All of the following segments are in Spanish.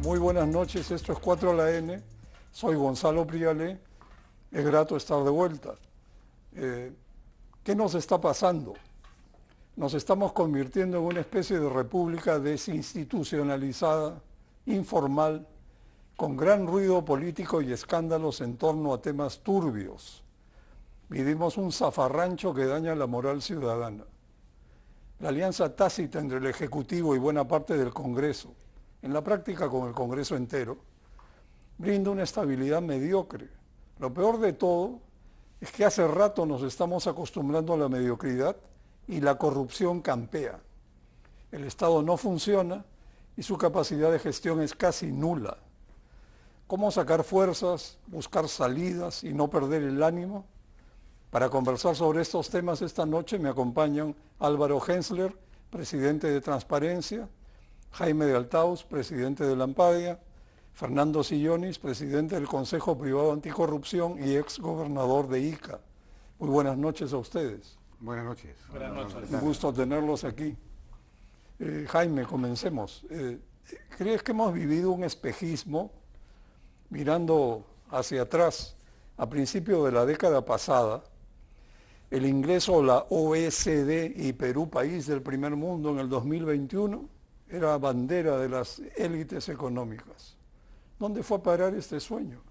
Muy buenas noches, esto es 4 a la N, soy Gonzalo Prialé, es grato estar de vuelta. ¿Qué nos está pasando? Nos estamos convirtiendo en una especie de república desinstitucionalizada, informal, con gran ruido político y escándalos en torno a temas turbios. Vivimos un zafarrancho que daña la moral ciudadana. La alianza tácita entre el Ejecutivo y buena parte del Congreso, en la práctica con el Congreso entero, brinda una estabilidad mediocre. Lo peor de todo es que hace rato nos estamos acostumbrando a la mediocridad y la corrupción campea. El Estado no funciona y su capacidad de gestión es casi nula. ¿Cómo sacar fuerzas, buscar salidas y no perder el ánimo? Para conversar sobre estos temas esta noche me acompañan Álvaro Hensler, presidente de Transparencia, Jaime de Altaus, presidente de Lampadia, Fernando Sillonis, presidente del Consejo Privado Anticorrupción y ex gobernador de Ica. Muy buenas noches a ustedes. Buenas noches. Buenas noches. Un gusto tenerlos aquí. Jaime, comencemos. ¿Crees que hemos vivido un espejismo mirando hacia atrás? A principios de la década pasada, el ingreso a la OECD y Perú, país del primer mundo en el 2021, era bandera de las élites económicas. ¿Dónde fue a parar este sueño?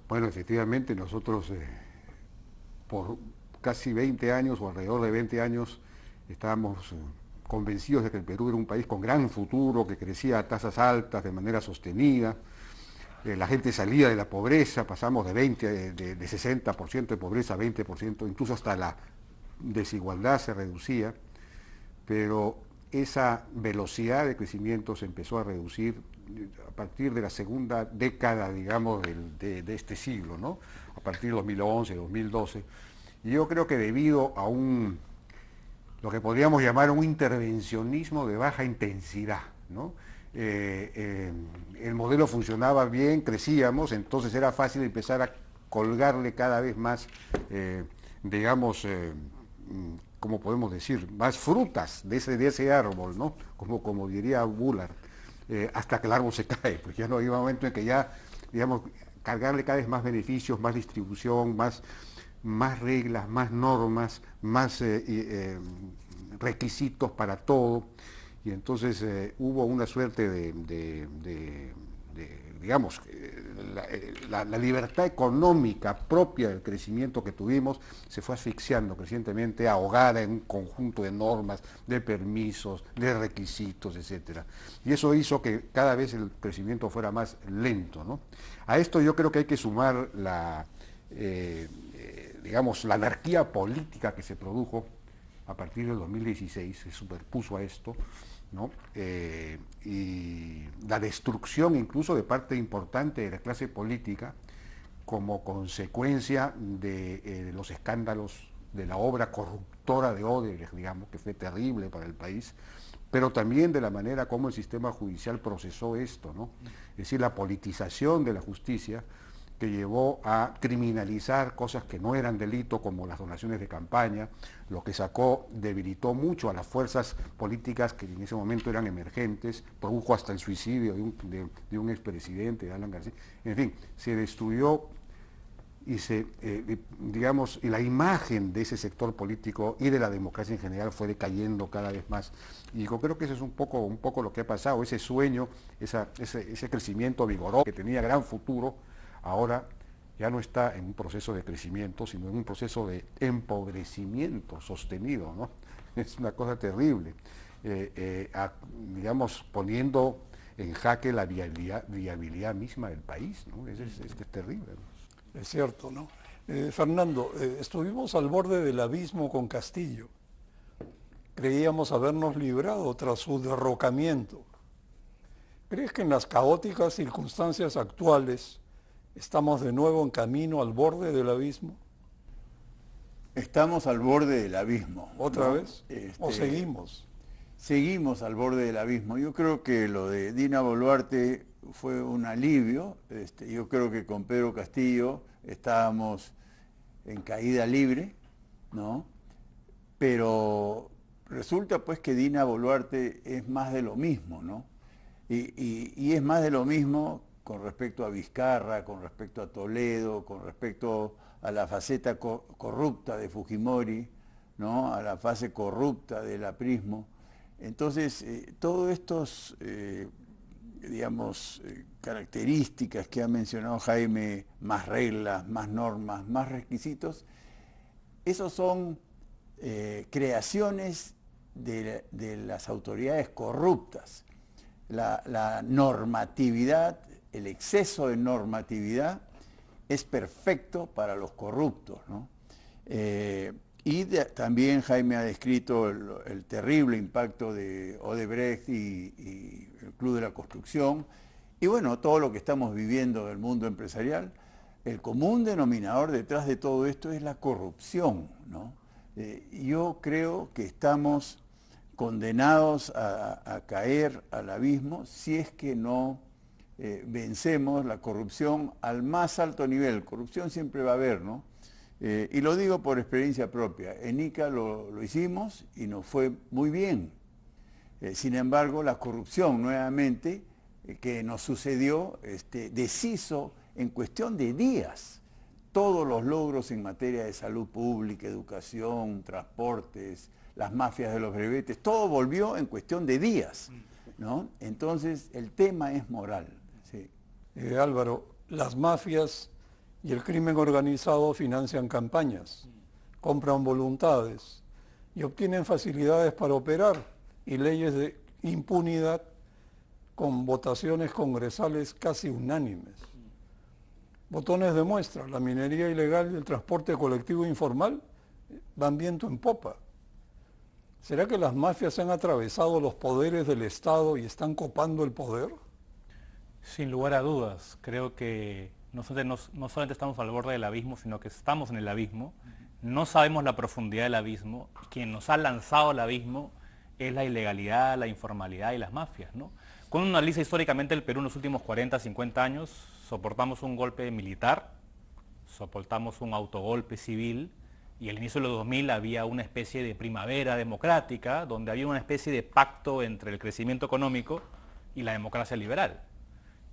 Bueno, efectivamente nosotros por casi 20 años o alrededor de 20 años estábamos convencidos de que el Perú era un país con gran futuro, que crecía a tasas altas de manera sostenida. La gente salía de la pobreza, pasamos de 60% de pobreza a 20%, incluso hasta la desigualdad se reducía, pero esa velocidad de crecimiento se empezó a reducir a partir de la segunda década, digamos, de este siglo, ¿no? A partir de 2011, 2012. Y yo creo que debido a lo que podríamos llamar un intervencionismo de baja intensidad, ¿no? El modelo funcionaba bien, crecíamos, entonces era fácil empezar a colgarle cada vez más, digamos, como podemos decir, más frutas de ese árbol, ¿no? Como diría Bullard, hasta que el árbol se cae, pues ya no hay un momento en que ya, digamos, cargarle cada vez más beneficios, más distribución, más reglas, más normas, más requisitos para todo. Y entonces hubo una suerte digamos, la libertad económica propia del crecimiento que tuvimos se fue asfixiando crecientemente, ahogada en un conjunto de normas, de permisos, de requisitos, etc. Y eso hizo que cada vez el crecimiento fuera más lento, ¿no? A esto yo creo que hay que sumar digamos, la anarquía política que se produjo a partir del 2016, se superpuso a esto, ¿no? Y la destrucción incluso de parte importante de la clase política como consecuencia de los escándalos de la obra corruptora de Odebrecht, digamos, que fue terrible para el país, pero también de la manera como el sistema judicial procesó esto, ¿no? Es decir, la politización de la justicia que llevó a criminalizar cosas que no eran delito, como las donaciones de campaña, lo que debilitó mucho a las fuerzas políticas que en ese momento eran emergentes, produjo hasta el suicidio de un expresidente, de Alan García. En fin, se destruyó y digamos, y la imagen de ese sector político y de la democracia en general fue decayendo cada vez más. Y yo creo que eso es un poco lo que ha pasado, ese sueño, ese crecimiento vigoroso que tenía gran futuro, ahora ya no está en un proceso de crecimiento, sino en un proceso de empobrecimiento sostenido, ¿no? Es una cosa terrible, digamos, poniendo en jaque la viabilidad misma del país, ¿no? Es terrible, ¿no? Es cierto, ¿no? Fernando, estuvimos al borde del abismo con Castillo. Creíamos habernos librado tras su derrocamiento. ¿Crees que en las caóticas circunstancias actuales estamos de nuevo en camino al borde del abismo? Estamos al borde del abismo. ¿Otra ¿no? vez? ¿O seguimos? Seguimos al borde del abismo. Yo creo que lo de Dina Boluarte fue un alivio. Yo creo que con Pedro Castillo estábamos en caída libre, ¿no? Pero resulta pues que Dina Boluarte es más de lo mismo, ¿no? Y es más de lo mismo con respecto a Vizcarra, con respecto a Toledo, con respecto a la faceta corrupta de Fujimori, ¿no? A la fase corrupta del aprismo. Entonces, todos estos, digamos, características que ha mencionado Jaime, más reglas, más normas, más requisitos, esos son creaciones de las autoridades corruptas. La normatividad, el exceso de normatividad es perfecto para los corruptos, ¿no? También Jaime ha descrito el terrible impacto de Odebrecht y el Club de la Construcción, y bueno, todo lo que estamos viviendo del mundo empresarial. El común denominador detrás de todo esto es la corrupción, ¿no? Yo creo que estamos condenados a caer al abismo si es que no vencemos la corrupción al más alto nivel. Corrupción siempre va a haber, ¿no? Y lo digo por experiencia propia. En Ica lo hicimos y nos fue muy bien. Sin embargo, la corrupción nuevamente que nos sucedió deshizo en cuestión de días todos los logros en materia de salud pública, educación, transportes, las mafias de los brevetes, todo volvió en cuestión de días, ¿no? Entonces, el tema es moral. Sí. Álvaro, las mafias y el crimen organizado financian campañas, compran voluntades y obtienen facilidades para operar y leyes de impunidad con votaciones congresales casi unánimes. Botones de muestra, la minería ilegal y el transporte colectivo informal van viento en popa. ¿Será que las mafias han atravesado los poderes del Estado y están copando el poder? Sin lugar a dudas, creo que no solamente estamos al borde del abismo, sino que estamos en el abismo. No sabemos la profundidad del abismo. Quien nos ha lanzado al abismo es la ilegalidad, la informalidad y las mafias, ¿no? Cuando uno analiza históricamente el Perú en los últimos 40, 50 años, soportamos un golpe militar, soportamos un autogolpe civil, y al inicio de los 2000 había una especie de primavera democrática, donde había una especie de pacto entre el crecimiento económico y la democracia liberal.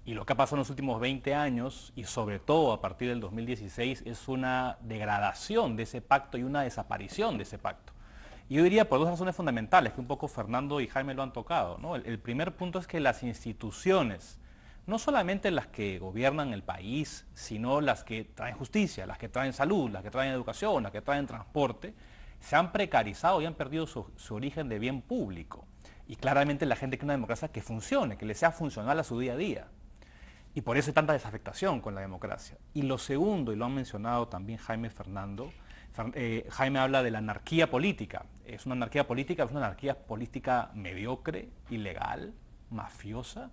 Y lo que ha pasado en los últimos 20 años, y sobre todo a partir del 2016, es una degradación de ese pacto y una desaparición de ese pacto. Y yo diría por dos razones fundamentales, que un poco Fernando y Jaime lo han tocado, ¿no? El primer punto es que las instituciones, no solamente las que gobiernan el país, sino las que traen justicia, las que traen salud, las que traen educación, las que traen transporte, se han precarizado y han perdido su origen de bien público. Y claramente la gente quiere una democracia que funcione, que le sea funcional a su día a día. Y por eso hay tanta desafectación con la democracia. Y lo segundo, y lo han mencionado también Jaime y Fernando, Jaime habla de la anarquía política. Es una anarquía política mediocre, ilegal, mafiosa.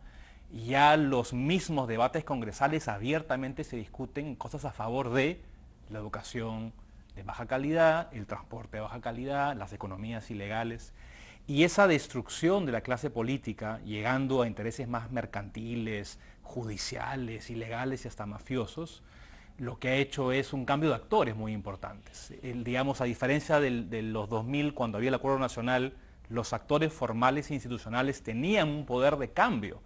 Ya los mismos debates congresales abiertamente se discuten cosas a favor de la educación de baja calidad, el transporte de baja calidad, las economías ilegales. Y esa destrucción de la clase política, llegando a intereses más mercantiles, judiciales, ilegales y hasta mafiosos, lo que ha hecho es un cambio de actores muy importantes. Digamos, a diferencia de los 2000, cuando había el Acuerdo Nacional, los actores formales e institucionales tenían un poder de cambio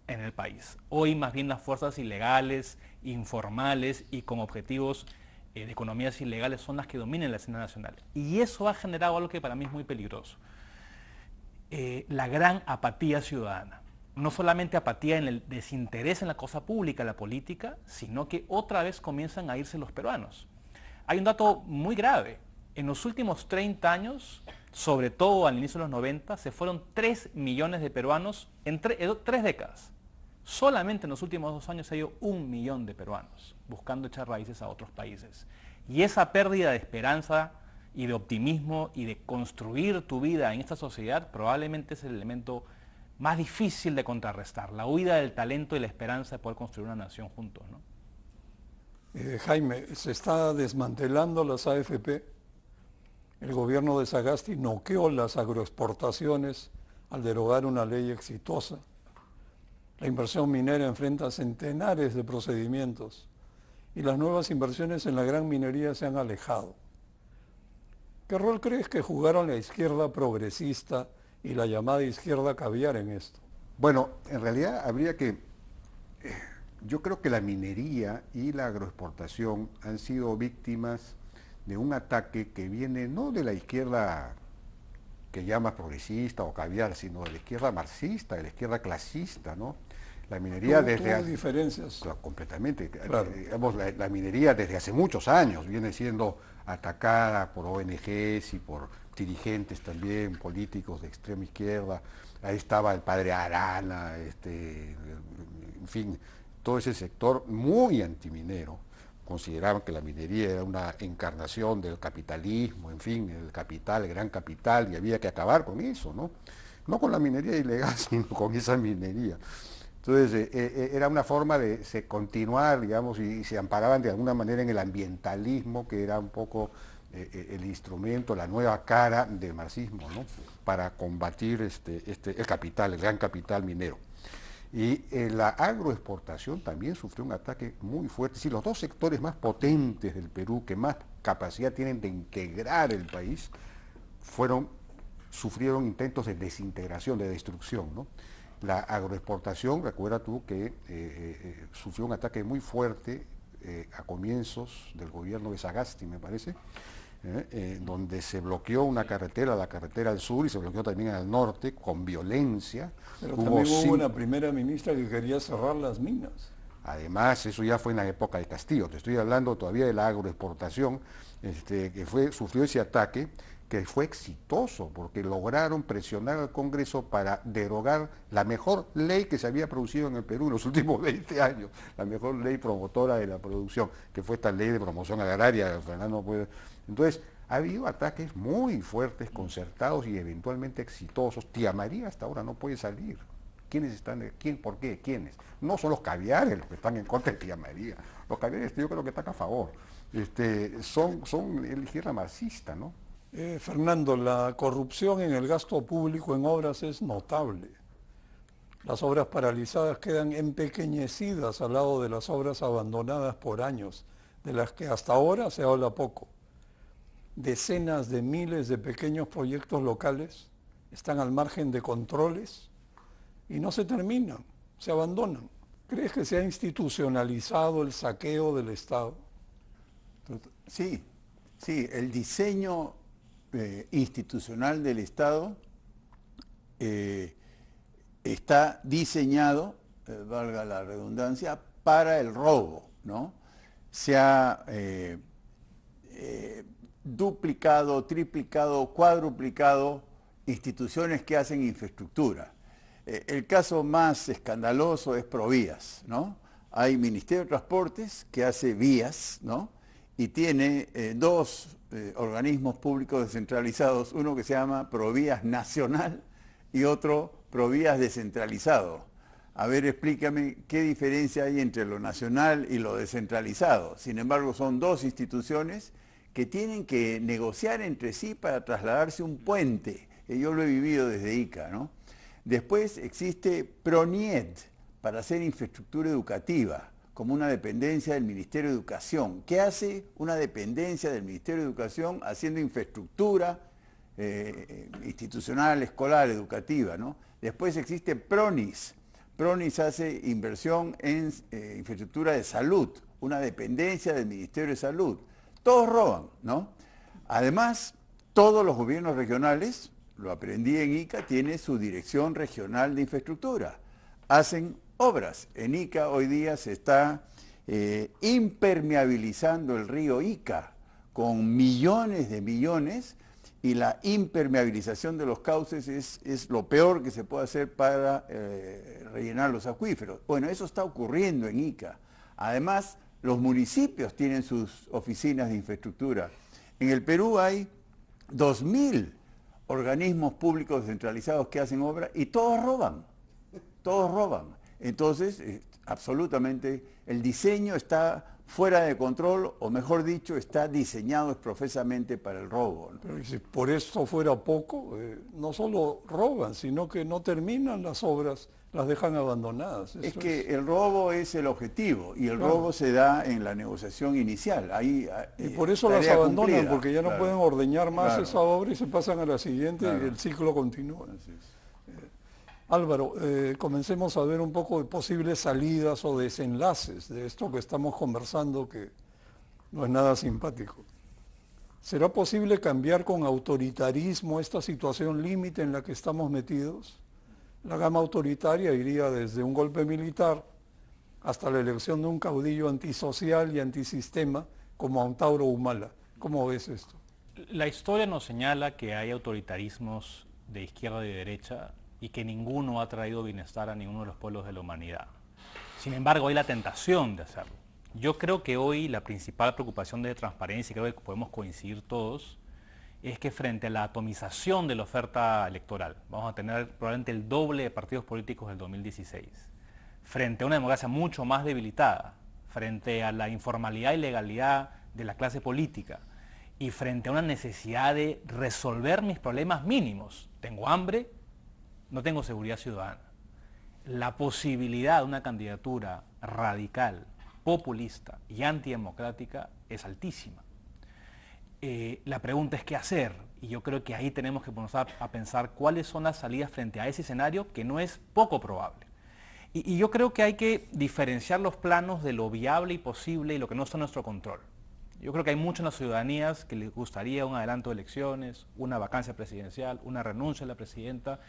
en el país. Hoy más bien las fuerzas ilegales, informales y con objetivos de economías ilegales son las que dominan la escena nacional. Y eso ha generado algo que para mí es muy peligroso. La gran apatía ciudadana. No solamente apatía en el desinterés en la cosa pública, la política, sino que otra vez comienzan a irse los peruanos. Hay un dato muy grave. En los últimos 30 años, sobre todo al inicio de los 90, se fueron 3 millones de peruanos en 3 décadas. Solamente en los últimos 2 años se ha ido 1 millón de peruanos buscando echar raíces a otros países. Y esa pérdida de esperanza y de optimismo y de construir tu vida en esta sociedad probablemente es el elemento más difícil de contrarrestar, la huida del talento y la esperanza de poder construir una nación juntos, ¿no? Jaime, se está desmantelando las AFP. El gobierno de Sagasti noqueó las agroexportaciones al derogar una ley exitosa. La inversión minera enfrenta centenares de procedimientos y las nuevas inversiones en la gran minería se han alejado. ¿Qué rol crees que jugaron la izquierda progresista y la llamada izquierda caviar en esto? Bueno, en realidad habría que... Yo creo que la minería y la agroexportación han sido víctimas de un ataque que viene no de la izquierda que llama progresista o caviar, sino de la izquierda marxista, de la izquierda clasista, ¿no? La minería Tuvo diferencias. Claro, completamente. Claro. Digamos, la minería desde hace muchos años viene siendo atacada por ONGs y por dirigentes también, políticos de extrema izquierda. Ahí estaba el padre Arana, en fin, todo ese sector muy antiminero. Consideraban que la minería era una encarnación del capitalismo, en fin, el capital, el gran capital, y había que acabar con eso, ¿no? No con la minería ilegal, sino con esa minería. Entonces, era una forma de continuar, digamos, y se amparaban de alguna manera en el ambientalismo, que era un poco el instrumento, la nueva cara del marxismo, ¿no? Para combatir el capital, el gran capital minero. Y la agroexportación también sufrió un ataque muy fuerte. Sí, los dos sectores más potentes del Perú, que más capacidad tienen de integrar el país, sufrieron intentos de desintegración, de destrucción, ¿no? La agroexportación, recuerda tú que sufrió un ataque muy fuerte a comienzos del gobierno de Sagasti, me parece, donde se bloqueó una carretera, la carretera al sur, y se bloqueó también al norte, con violencia. Pero también hubo una primera ministra que quería cerrar las minas. Además, eso ya fue en la época de Castillo. Te estoy hablando todavía de la agroexportación, que sufrió ese ataque, que fue exitoso, porque lograron presionar al Congreso para derogar la mejor ley que se había producido en el Perú en los últimos 20 años, la mejor ley promotora de la producción, que fue esta ley de promoción agraria, Fernando puede... Entonces, ha habido ataques muy fuertes, concertados y eventualmente exitosos. Tía María hasta ahora no puede salir. ¿Quiénes están? ¿Quién? ¿Por qué? ¿Quiénes? No son los caviares los que están en contra de Tía María. Los caviares yo creo que están a favor. Son la izquierda marxista, ¿no? Fernando, la corrupción en el gasto público en obras es notable. Las obras paralizadas quedan empequeñecidas al lado de las obras abandonadas por años, de las que hasta ahora se habla poco. Decenas de miles de pequeños proyectos locales están al margen de controles y no se terminan, se abandonan. ¿Crees que se ha institucionalizado el saqueo del Estado? Sí, el diseño institucional del Estado está diseñado, valga la redundancia, para el robo, ¿no? Se ha duplicado, triplicado, cuadruplicado instituciones que hacen infraestructura. El caso más escandaloso es Provías, ¿no? Hay Ministerio de Transportes que hace vías, ¿no? Y tiene dos organismos públicos descentralizados, uno que se llama Provías Nacional y otro Provías Descentralizado. A ver, explícame qué diferencia hay entre lo nacional y lo descentralizado. Sin embargo, son dos instituciones que tienen que negociar entre sí para trasladarse un puente. Yo lo he vivido desde Ica, ¿no? Después existe PRONIED, para hacer infraestructura educativa, como una dependencia del Ministerio de Educación. ¿Qué hace una dependencia del Ministerio de Educación haciendo infraestructura institucional, escolar, educativa, ¿no? Después existe PRONIS. PRONIS hace inversión en infraestructura de salud, una dependencia del Ministerio de Salud. Todos roban, ¿no? Además, todos los gobiernos regionales, lo aprendí en Ica, tienen su dirección regional de infraestructura. Hacen obras. En Ica hoy día se está impermeabilizando el río Ica con millones de millones, y la impermeabilización de los cauces es lo peor que se puede hacer para rellenar los acuíferos. Bueno, eso está ocurriendo en Ica. Además, los municipios tienen sus oficinas de infraestructura. En el Perú hay 2.000 organismos públicos descentralizados que hacen obra y todos roban. Todos roban. Entonces, absolutamente, el diseño está fuera de control, o mejor dicho, está diseñado profesamente para el robo, ¿no? Pero si por esto fuera poco, no solo roban, sino que no terminan las obras, las dejan abandonadas. Es que el robo es el objetivo, y el robo se da en la negociación inicial. Ahí, y por eso las abandonan, cumplida, porque ya no pueden ordeñar más claro. esa obra y se pasan a la siguiente y el ciclo continúa. Álvaro, comencemos a ver un poco de posibles salidas o desenlaces de esto que estamos conversando, que no es nada simpático. ¿Será posible cambiar con autoritarismo esta situación límite en la que estamos metidos? La gama autoritaria iría desde un golpe militar hasta la elección de un caudillo antisocial y antisistema como Antauro Humala. ¿Cómo ves esto? La historia nos señala que hay autoritarismos de izquierda y de derecha y que ninguno ha traído bienestar a ninguno de los pueblos de la humanidad. Sin embargo, hay la tentación de hacerlo. Yo creo que hoy la principal preocupación de transparencia, y creo que podemos coincidir todos, es que frente a la atomización de la oferta electoral, vamos a tener probablemente el doble de partidos políticos del 2016, frente a una democracia mucho más debilitada, frente a la informalidad y legalidad de la clase política, y frente a una necesidad de resolver mis problemas mínimos. Tengo hambre, no tengo seguridad ciudadana. La posibilidad de una candidatura radical, populista y antidemocrática es altísima. La pregunta es qué hacer, y yo creo que ahí tenemos que ponernos a pensar cuáles son las salidas frente a ese escenario que no es poco probable. Y yo creo que hay que diferenciar los planos de lo viable y posible y lo que no está en nuestro control. Yo creo que hay muchas en las ciudadanías que les gustaría un adelanto de elecciones, una vacancia presidencial, una renuncia de la presidenta,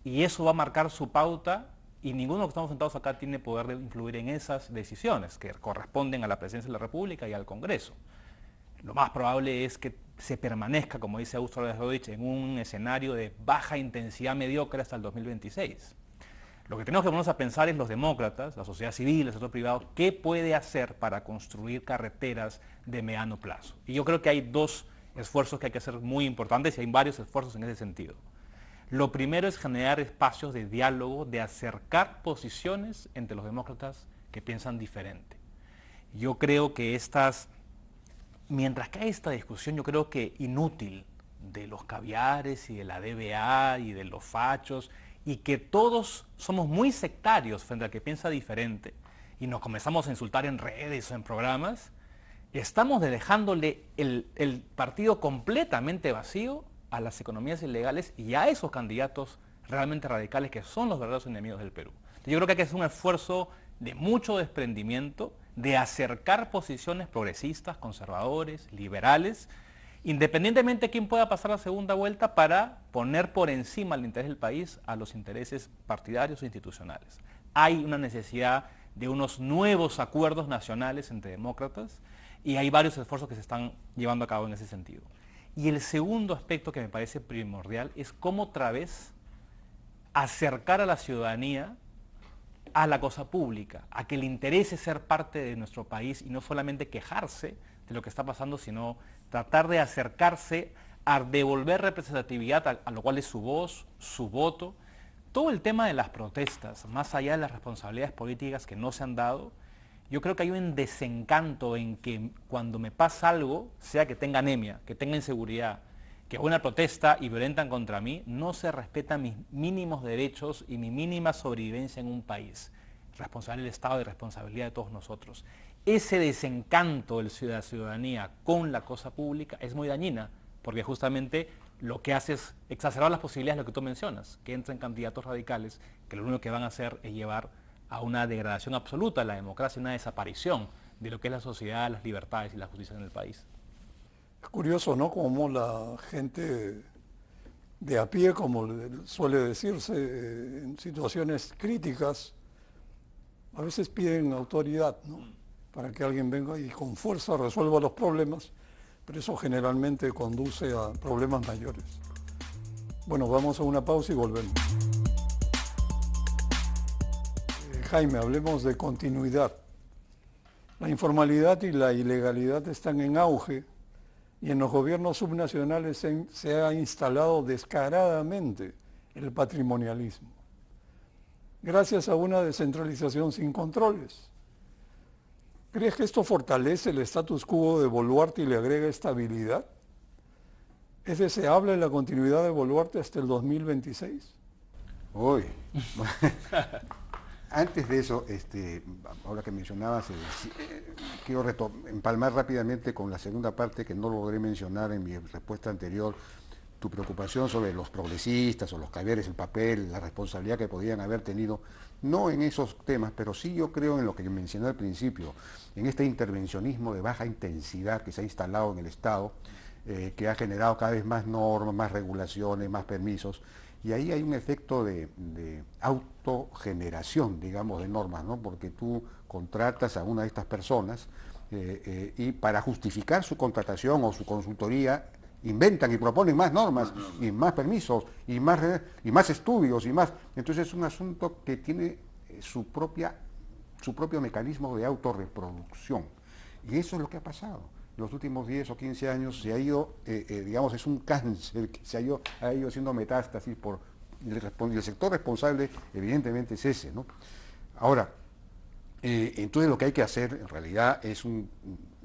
y eso va a marcar su pauta, y ninguno de los que estamos sentados acá tiene poder de influir en esas decisiones que corresponden a la presidencia de la República y al Congreso. Lo más probable es que se permanezca, como dice Augusto Rodríguez, en un escenario de baja intensidad mediocre hasta el 2026. Lo que tenemos que ponernos a pensar es los demócratas, la sociedad civil, el sector privado, qué puede hacer para construir carreteras de mediano plazo. Y yo creo que hay dos esfuerzos que hay que hacer muy importantes y hay varios esfuerzos en ese sentido. Lo primero es generar espacios de diálogo, de acercar posiciones entre los demócratas que piensan diferente. Yo creo que mientras que hay esta discusión, yo creo que inútil, de los caviares y de la DBA y de los fachos, y que todos somos muy sectarios frente al que piensa diferente, y nos comenzamos a insultar en redes o en programas, estamos dejándole el partido completamente vacío a las economías ilegales y a esos candidatos realmente radicales que son los verdaderos enemigos del Perú. Yo creo que hay que hacer un esfuerzo de mucho desprendimiento, de acercar posiciones progresistas, conservadores, liberales, independientemente de quién pueda pasar la segunda vuelta, para poner por encima el interés del país a los intereses partidarios e institucionales. Hay una necesidad de unos nuevos acuerdos nacionales entre demócratas y hay varios esfuerzos que se están llevando a cabo en ese sentido. Y el segundo aspecto que me parece primordial es cómo otra vez acercar a la ciudadanía a la cosa pública, a que le interese ser parte de nuestro país y no solamente quejarse de lo que está pasando, sino tratar de acercarse a devolver representatividad a lo cual es su voz, su voto. Todo el tema de las protestas, más allá de las responsabilidades políticas que no se han dado, yo creo que hay un desencanto en que cuando me pasa algo, sea que tenga anemia, que tenga inseguridad, que haga una protesta y violentan contra mí, no se respetan mis mínimos derechos y mi mínima sobrevivencia en un país. Responsabilidad del Estado y responsabilidad de todos nosotros. Ese desencanto de la ciudadanía con la cosa pública es muy dañina, porque justamente lo que hace es exacerbar las posibilidades de lo que tú mencionas, que entren candidatos radicales, que lo único que van a hacer es llevar a una degradación absoluta de la democracia, una desaparición de lo que es la sociedad, las libertades y la justicia en el país. Es curioso, ¿no?, cómo la gente de a pie, como suele decirse, en situaciones críticas, a veces piden autoridad, ¿no?, para que alguien venga y con fuerza resuelva los problemas, pero eso generalmente conduce a problemas mayores. Bueno, vamos a una pausa y volvemos. Jaime, hablemos de continuidad. La informalidad y la ilegalidad están en auge y en los gobiernos subnacionales se ha instalado descaradamente el patrimonialismo, gracias a una descentralización sin controles. ¿Crees que esto fortalece el status quo de Boluarte y le agrega estabilidad? ¿Es deseable la continuidad de Boluarte hasta el 2026? Uy. Antes de eso, ahora que mencionabas, quiero empalmar rápidamente con la segunda parte que no logré mencionar en mi respuesta anterior, tu preocupación sobre los progresistas o los caviares, el papel, la responsabilidad que podían haber tenido, no en esos temas, pero sí yo creo en lo que mencioné al principio, en este intervencionismo de baja intensidad que se ha instalado en el Estado, que ha generado cada vez más normas, más regulaciones, más permisos, y ahí hay un efecto de autogeneración, digamos, de normas, ¿no? Porque tú contratas a una de estas personas y para justificar su contratación o su consultoría, inventan y proponen más normas y más permisos y más estudios y más. Entonces es un asunto que tiene su propio mecanismo de autorreproducción. Y eso es lo que ha pasado. Los últimos 10 o 15 años se ha ido, digamos, es un cáncer que se ha ido haciendo metástasis y el sector responsable evidentemente es ese, ¿no? Ahora, entonces lo que hay que hacer en realidad es un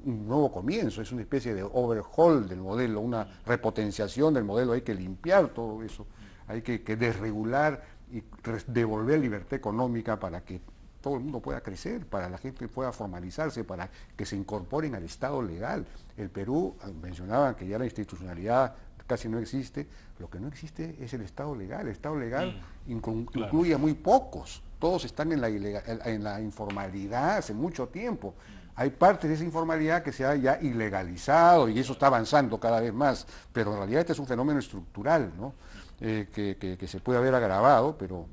nuevo comienzo, es una especie de overhaul del modelo, una repotenciación del modelo, hay que limpiar todo eso, hay que desregular y devolver libertad económica para que todo el mundo pueda crecer, para la gente pueda formalizarse, para que se incorporen al Estado legal. El Perú, mencionaban que ya la institucionalidad casi no existe, lo que no existe es el Estado legal. El Estado legal incluye a muy pocos, todos están en la informalidad hace mucho tiempo. Hay parte de esa informalidad que se ha ya ilegalizado y eso está avanzando cada vez más, pero en realidad este es un fenómeno estructural, ¿no? Que se puede haber agravado, pero...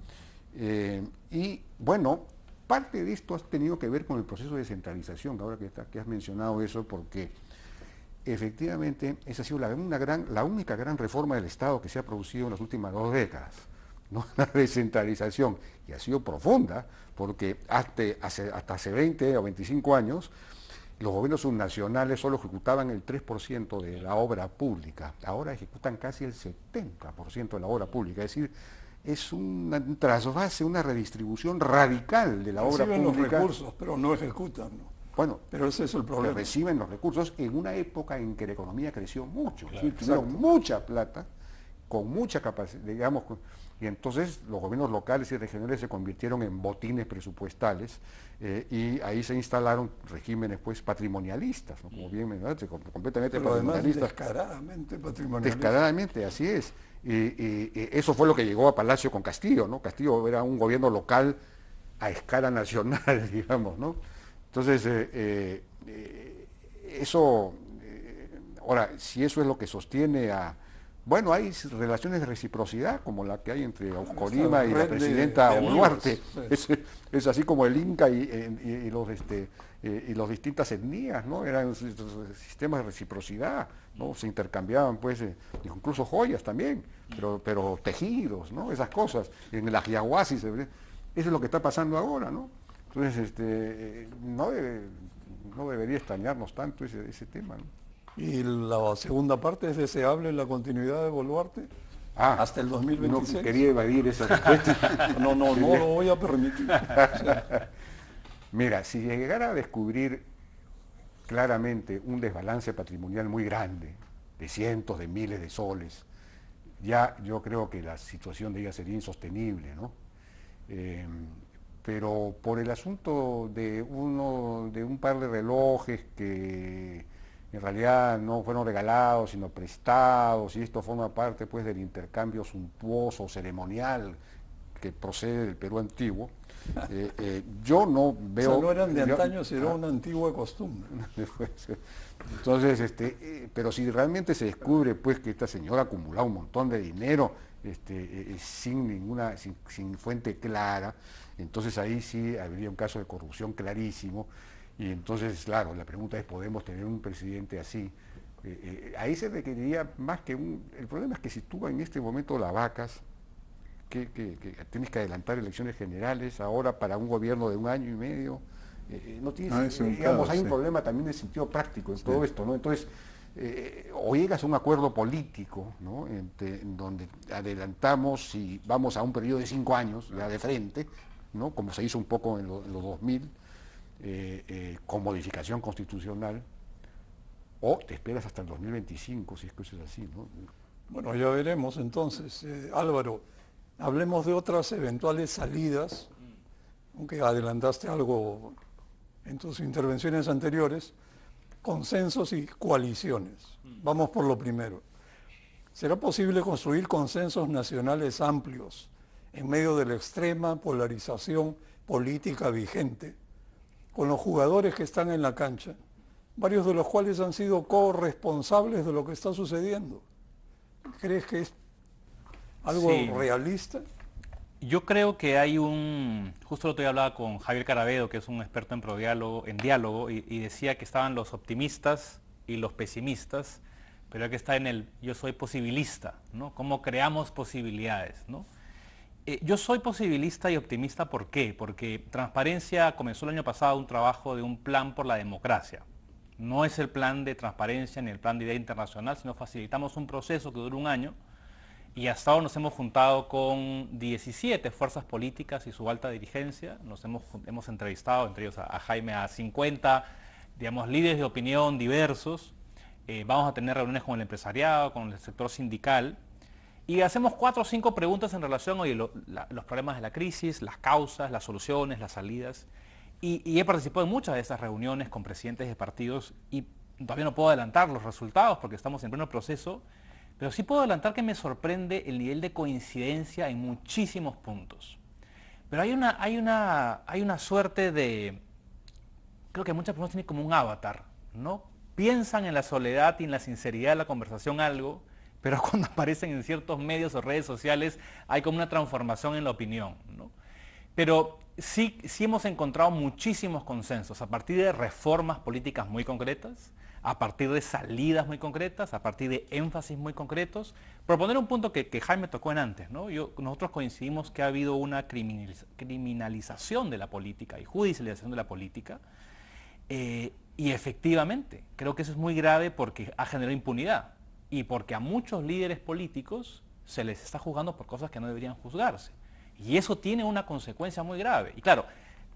y bueno, parte de esto ha tenido que ver con el proceso de descentralización, ahora que has mencionado eso, porque efectivamente esa ha sido la única gran reforma del Estado que se ha producido en las últimas 2 décadas, ¿no? La descentralización, y ha sido profunda, porque hasta hace 20 o 25 años los gobiernos subnacionales solo ejecutaban el 3% de la obra pública, ahora ejecutan casi el 70% de la obra pública, es decir, es un trasvase, una redistribución radical de la obra pública. Reciben los recursos, pero no ejecutan, ¿no? Bueno, pero ese es el problema. Reciben los recursos en una época en que la economía creció mucho, Claro, ¿sí? Tuvieron mucha plata, con mucha capacidad, digamos, y entonces los gobiernos locales y regionales se convirtieron en botines presupuestales y ahí se instalaron regímenes pues patrimonialistas, ¿no? Como bien mencionaste, completamente pero además patrimonialistas. descaradamente patrimonialistas. Descaradamente, así es. Y eso fue lo que llegó a Palacio con Castillo, ¿no? Castillo era un gobierno local a escala nacional, digamos, ¿no? Entonces, ahora, si eso es lo que sostiene a... Bueno, hay relaciones de reciprocidad, como la que hay entre Colima y la presidenta Boluarte. Es así como el Inca y las distintas etnias, ¿no? Eran sistemas de reciprocidad, ¿no? Se intercambiaban, pues, incluso joyas también, pero tejidos, ¿no? Esas cosas. En el Ajiahuasi, eso es lo que está pasando ahora, ¿no? Entonces, no debería extrañarnos tanto ese tema, ¿no? Y la segunda parte, ¿es deseable la continuidad de Boluarte hasta el 2026? No quería evadir esa respuesta. No lo voy a permitir. O sea, mira, si llegara a descubrir claramente un desbalance patrimonial muy grande, de cientos de miles de soles, ya yo creo que la situación de ella sería insostenible, ¿no? Pero por el asunto de un par de relojes que en realidad no fueron regalados, sino prestados, y esto forma parte pues del intercambio suntuoso, ceremonial, que procede del Perú antiguo, yo no veo... O sea, no eran de antaño, sino una antigua costumbre. Entonces, pero si realmente se descubre pues que esta señora ha acumulado un montón de dinero sin fuente clara, entonces ahí sí habría un caso de corrupción clarísimo. Y entonces, claro, la pregunta es, ¿podemos tener un presidente así? Ahí se requeriría más que el problema es que si tú en este momento la vacas, que tienes que adelantar elecciones generales ahora para un gobierno de 1 año y medio, no tienes, digamos, hay un problema también de sentido práctico en todo esto, ¿no? Entonces, o llegas a un acuerdo político, ¿no? En donde adelantamos y vamos a un periodo de 5 años, ya de frente, ¿no? Como se hizo un poco en los 2000, con modificación constitucional, o te esperas hasta el 2025, si es que eso es así, ¿no? Bueno, ya veremos entonces. Álvaro, hablemos de otras eventuales salidas, aunque adelantaste algo en tus intervenciones anteriores, consensos y coaliciones. Vamos por lo primero. ¿Será posible construir consensos nacionales amplios en medio de la extrema polarización política vigente, con los jugadores que están en la cancha, varios de los cuales han sido corresponsables de lo que está sucediendo? ¿Crees que es algo Sí. realista? Yo creo que hay justo el otro día hablaba con Javier Carabedo, que es un experto en diálogo, y decía que estaban los optimistas y los pesimistas, pero hay que estar en el yo soy posibilista, ¿no? ¿Cómo creamos posibilidades, ¿no? Yo soy posibilista y optimista, ¿por qué? Porque Transparencia comenzó el año pasado un trabajo de un plan por la democracia. No es el plan de transparencia ni el plan de idea internacional, sino facilitamos un proceso que dura un año, y hasta ahora nos hemos juntado con 17 fuerzas políticas y su alta dirigencia. Hemos entrevistado, entre ellos a Jaime, a 50, digamos, líderes de opinión diversos. Vamos a tener reuniones con el empresariado, con el sector sindical. Y hacemos 4 o 5 preguntas en relación a los problemas de la crisis, las causas, las soluciones, las salidas. Y he participado en muchas de esas reuniones con presidentes de partidos y todavía no puedo adelantar los resultados porque estamos en pleno proceso, pero sí puedo adelantar que me sorprende el nivel de coincidencia en muchísimos puntos. Pero hay una suerte de... Creo que muchas personas tienen como un avatar, ¿no? Piensan en la soledad y en la sinceridad de la conversación algo, pero cuando aparecen en ciertos medios o redes sociales hay como una transformación en la opinión, ¿no? Pero sí hemos encontrado muchísimos consensos a partir de reformas políticas muy concretas, a partir de salidas muy concretas, a partir de énfasis muy concretos. Por poner un punto que Jaime tocó en antes, ¿no? Nosotros coincidimos que ha habido una criminalización de la política y judicialización de la política, y efectivamente, creo que eso es muy grave porque ha generado impunidad y porque a muchos líderes políticos se les está juzgando por cosas que no deberían juzgarse. Y eso tiene una consecuencia muy grave. Y claro,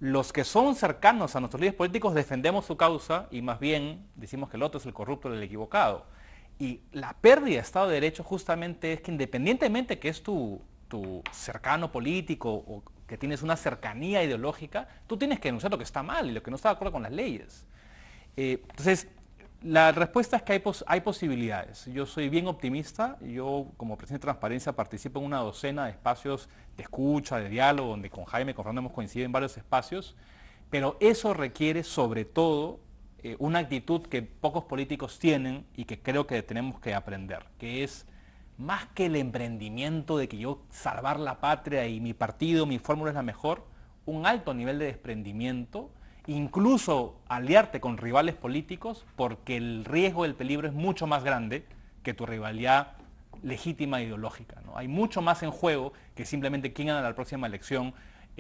los que son cercanos a nuestros líderes políticos defendemos su causa y más bien decimos que el otro es el corrupto, el equivocado. Y la pérdida de Estado de Derecho justamente es que independientemente que es tu cercano político o que tienes una cercanía ideológica, tú tienes que denunciar lo que está mal y lo que no está de acuerdo con las leyes. Entonces, la respuesta es que hay posibilidades. Yo soy bien optimista. Yo, como presidente de Transparencia, participo en una docena de espacios de escucha, de diálogo, donde con Jaime, con Fernando hemos coincidido en varios espacios, pero eso requiere, sobre todo, una actitud que pocos políticos tienen y que creo que tenemos que aprender, que es más que el emprendimiento de que yo salvar la patria y mi partido, mi fórmula es la mejor, un alto nivel de desprendimiento, incluso aliarte con rivales políticos, porque el riesgo, el peligro es mucho más grande que tu rivalidad legítima e ideológica, ¿no? Hay mucho más en juego que simplemente quién gana la próxima elección,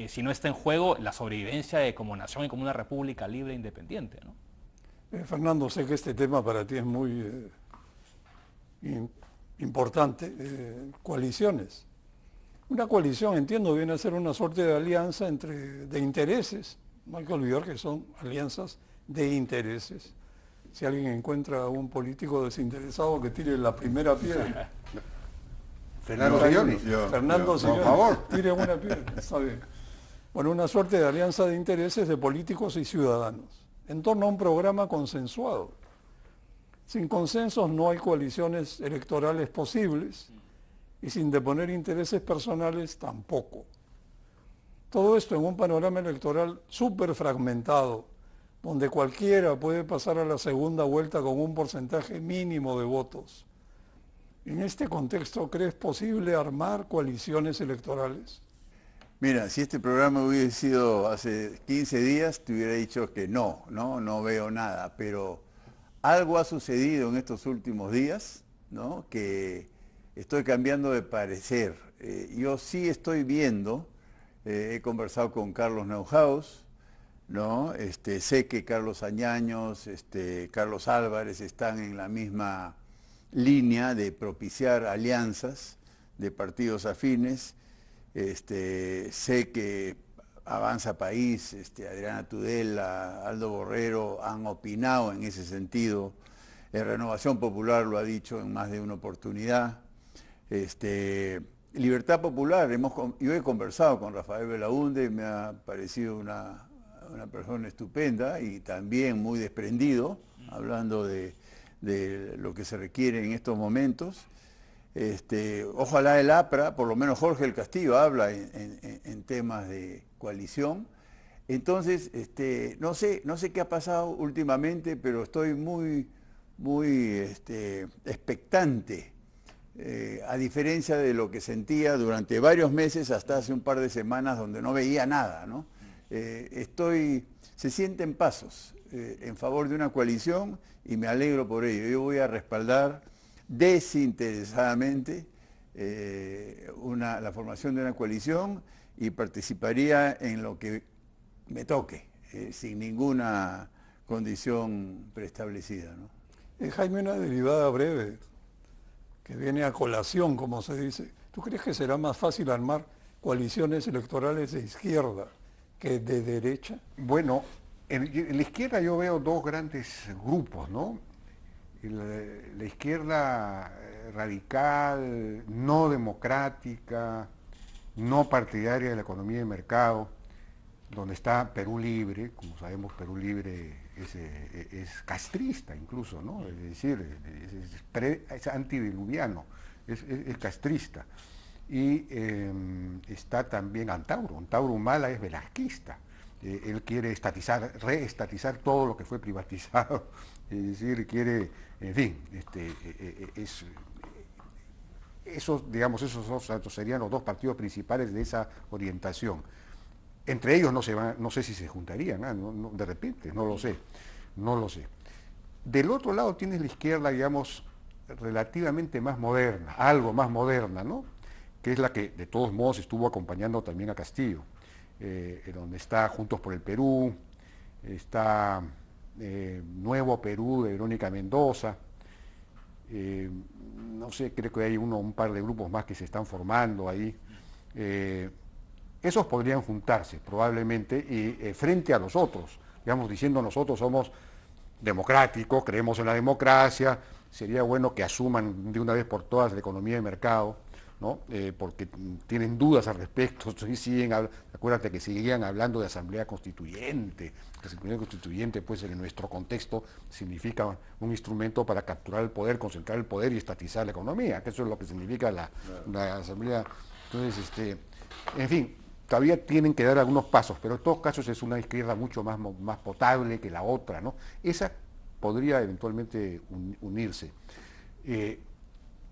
si no está en juego la sobrevivencia de como nación y como una república libre e independiente, ¿no? Fernando, sé que este tema para ti es muy importante. Coaliciones. Una coalición, entiendo, viene a ser una suerte de alianza de intereses. No hay que olvidar que son alianzas de intereses. Si alguien encuentra a un político desinteresado, que tire la primera piedra. Fernando Sillones. Fernando Sillones, por favor. tire una piedra, está bien. Bueno, una suerte de alianza de intereses de políticos y ciudadanos, en torno a un programa consensuado. Sin consensos no hay coaliciones electorales posibles y sin deponer intereses personales tampoco. Todo esto en un panorama electoral súper fragmentado, donde cualquiera puede pasar a la segunda vuelta con un porcentaje mínimo de votos. En este contexto, ¿crees posible armar coaliciones electorales? Mira, si este programa hubiese sido hace 15 días, te hubiera dicho que no veo nada, pero algo ha sucedido en estos últimos días, ¿no? Que estoy cambiando de parecer. Yo sí estoy viendo, he conversado con Carlos Neuhaus, ¿no? Sé que Carlos Añaños, Carlos Álvarez están en la misma línea de propiciar alianzas de partidos afines. Sé que Avanza País, Adriana Tudela, Aldo Borrero han opinado en ese sentido. Renovación Popular lo ha dicho en más de una oportunidad. Libertad Popular, yo he conversado con Rafael Belaúnde, me ha parecido una persona estupenda y también muy desprendido, hablando de lo que se requiere en estos momentos. Ojalá el APRA, por lo menos Jorge del Castillo habla en temas de coalición. Entonces, no sé qué ha pasado últimamente, pero estoy muy expectante, a diferencia de lo que sentía durante varios meses hasta hace un par de semanas donde no veía nada, ¿no? Se sienten pasos en favor de una coalición y me alegro por ello. Yo voy a respaldar desinteresadamente la formación de una coalición y participaría en lo que me toque, sin ninguna condición preestablecida, ¿no? Jaime, una derivada breve que viene a colación, como se dice. ¿Tú crees que será más fácil armar coaliciones electorales de izquierda que de derecha? Bueno, en la izquierda yo veo dos grandes grupos, ¿no? La izquierda radical, no democrática, no partidaria de la economía de mercado, donde está Perú Libre. Como sabemos, Perú Libre es castrista incluso, ¿no? Es decir, es antidiluviano, es castrista. Y está también Antauro. Antauro Humala es velasquista. Él quiere reestatizar todo lo que fue privatizado, es decir, quiere, en fin, esos dos serían los dos partidos principales de esa orientación. Entre ellos no sé si se juntarían, de repente, no lo sé. Del otro lado tienes la izquierda, digamos, relativamente más moderna, algo más moderna, ¿no? Que es la que de todos modos estuvo acompañando también a Castillo, donde está Juntos por el Perú, está Nuevo Perú de Verónica Mendoza, no sé, creo que hay un par de grupos más que se están formando ahí. Esos podrían juntarse probablemente y frente a los otros, digamos, diciendo nosotros somos democráticos, creemos en la democracia, sería bueno que asuman de una vez por todas la economía de mercado, ¿no? Porque tienen dudas al respecto. Acuérdate que seguían hablando de asamblea constituyente. La asamblea constituyente, pues en nuestro contexto, significa un instrumento para capturar el poder, concentrar el poder y estatizar la economía, que eso es lo que significa la asamblea. Entonces, en fin, todavía tienen que dar algunos pasos, pero en todos casos es una izquierda mucho más potable que la otra, ¿no? Esa podría eventualmente unirse.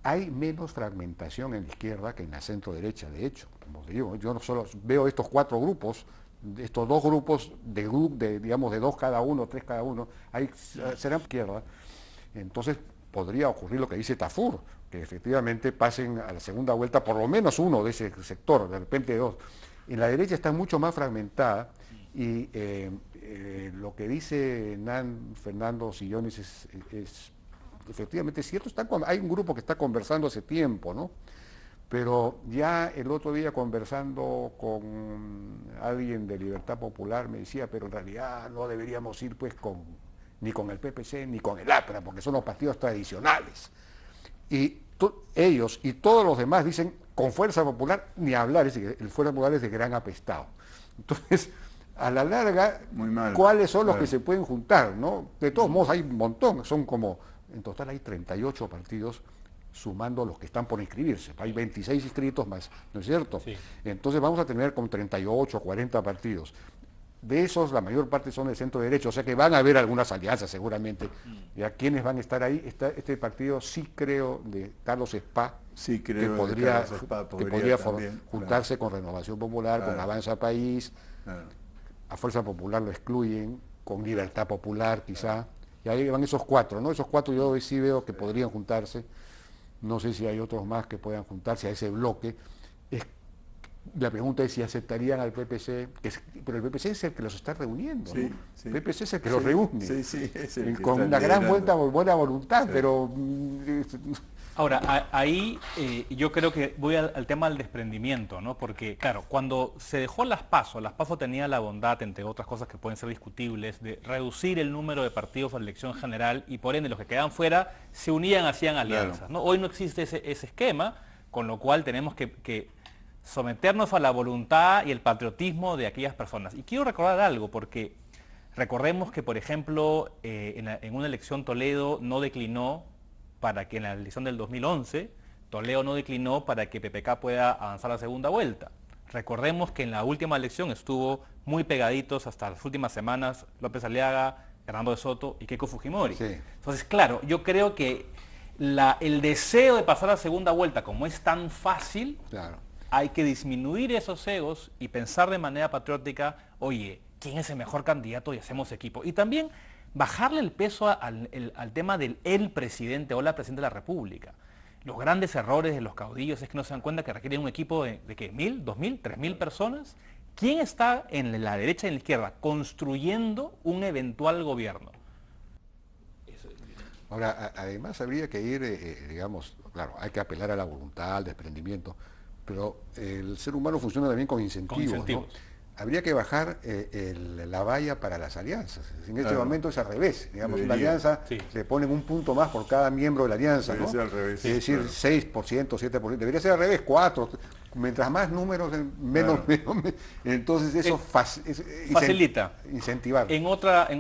Hay menos fragmentación en la izquierda que en la centro derecha, de hecho. Como digo, yo no solo veo estos cuatro grupos, estos dos grupos digamos de dos cada uno, tres cada uno, serán izquierda. Entonces podría ocurrir lo que dice Tafur, que efectivamente pasen a la segunda vuelta por lo menos uno de ese sector, de repente dos. En la derecha está mucho más fragmentada y lo que dice Hernán Fernando Sillones es efectivamente cierto. Hay un grupo que está conversando hace tiempo, ¿no? Pero ya el otro día conversando con alguien de Libertad Popular me decía, pero en realidad no deberíamos ir pues ni con el PPC ni con el APRA, porque son los partidos tradicionales. Y ellos y todos los demás dicen, con Fuerza Popular ni hablar, el Fuerza Popular es de gran apestado. Entonces, a la larga, ¿cuáles son los que se pueden juntar, ¿no? De todos modos hay un montón, en total hay 38 partidos, sumando los que están por inscribirse. Hay 26 inscritos más, ¿no es cierto? Sí. Entonces vamos a tener como 38 o 40 partidos. De esos, la mayor parte son de centro derecha, o sea que van a haber algunas alianzas seguramente. ¿Ya quiénes van a estar ahí? Este partido sí creo de Carlos Spa, sí, creo que podría también, juntarse con Renovación Popular, con Avanza País, a Fuerza Popular lo excluyen, con Libertad Popular quizá. Y ahí van esos cuatro, ¿no? Esos cuatro yo sí veo que podrían juntarse. No sé si hay otros más que puedan juntarse a ese bloque. La pregunta es si aceptarían al PPC, pero el PPC es el que los está reuniendo, ¿no? Sí. El PPC es el que los reúne, con una gran buena voluntad, pero... Ahora, ahí yo creo que voy al tema del desprendimiento, ¿no? Porque, claro, cuando se dejó las PASO tenía la bondad, entre otras cosas que pueden ser discutibles, de reducir el número de partidos a la elección general y por ende los que quedaban fuera se unían, hacían alianzas, claro, ¿no? Hoy no existe ese esquema, con lo cual tenemos que someternos a la voluntad y el patriotismo de aquellas personas. Y quiero recordar algo, porque recordemos que, por ejemplo, en una elección Toledo no declinó para que en la elección del 2011 Toledo no declinó para que PPK pueda avanzar a la segunda vuelta. Recordemos que en la última elección estuvo muy pegaditos hasta las últimas semanas López Aliaga, Hernando de Soto y Keiko Fujimori. Sí. Entonces, claro, yo creo que el deseo de pasar a la segunda vuelta, como es tan fácil, Claro. hay que disminuir esos egos y pensar de manera patriótica, oye, ¿quién es el mejor candidato? Y hacemos equipo. Y también bajarle el peso al tema del el presidente o la presidenta de la República. Los grandes errores de los caudillos es que no se dan cuenta que requieren un equipo de ¿qué? ¿1.000, 2.000, 3.000 personas? ¿Quién está en la derecha y en la izquierda construyendo un eventual gobierno? Ahora, además habría que ir, digamos, claro, hay que apelar a la voluntad, al desprendimiento, pero el ser humano funciona también con incentivos, ¿no? incentivos. Habría que bajar la valla para las alianzas. En este Claro. momento es al revés. Digamos, una Debería. alianza Sí. le ponen un punto más por cada miembro de la alianza, ¿no? Debería ser al revés, Es decir, claro. 6%, 7%. Debería ser al revés, 4%. Mientras más números, menos. Entonces eso Facilita. Incentivar. En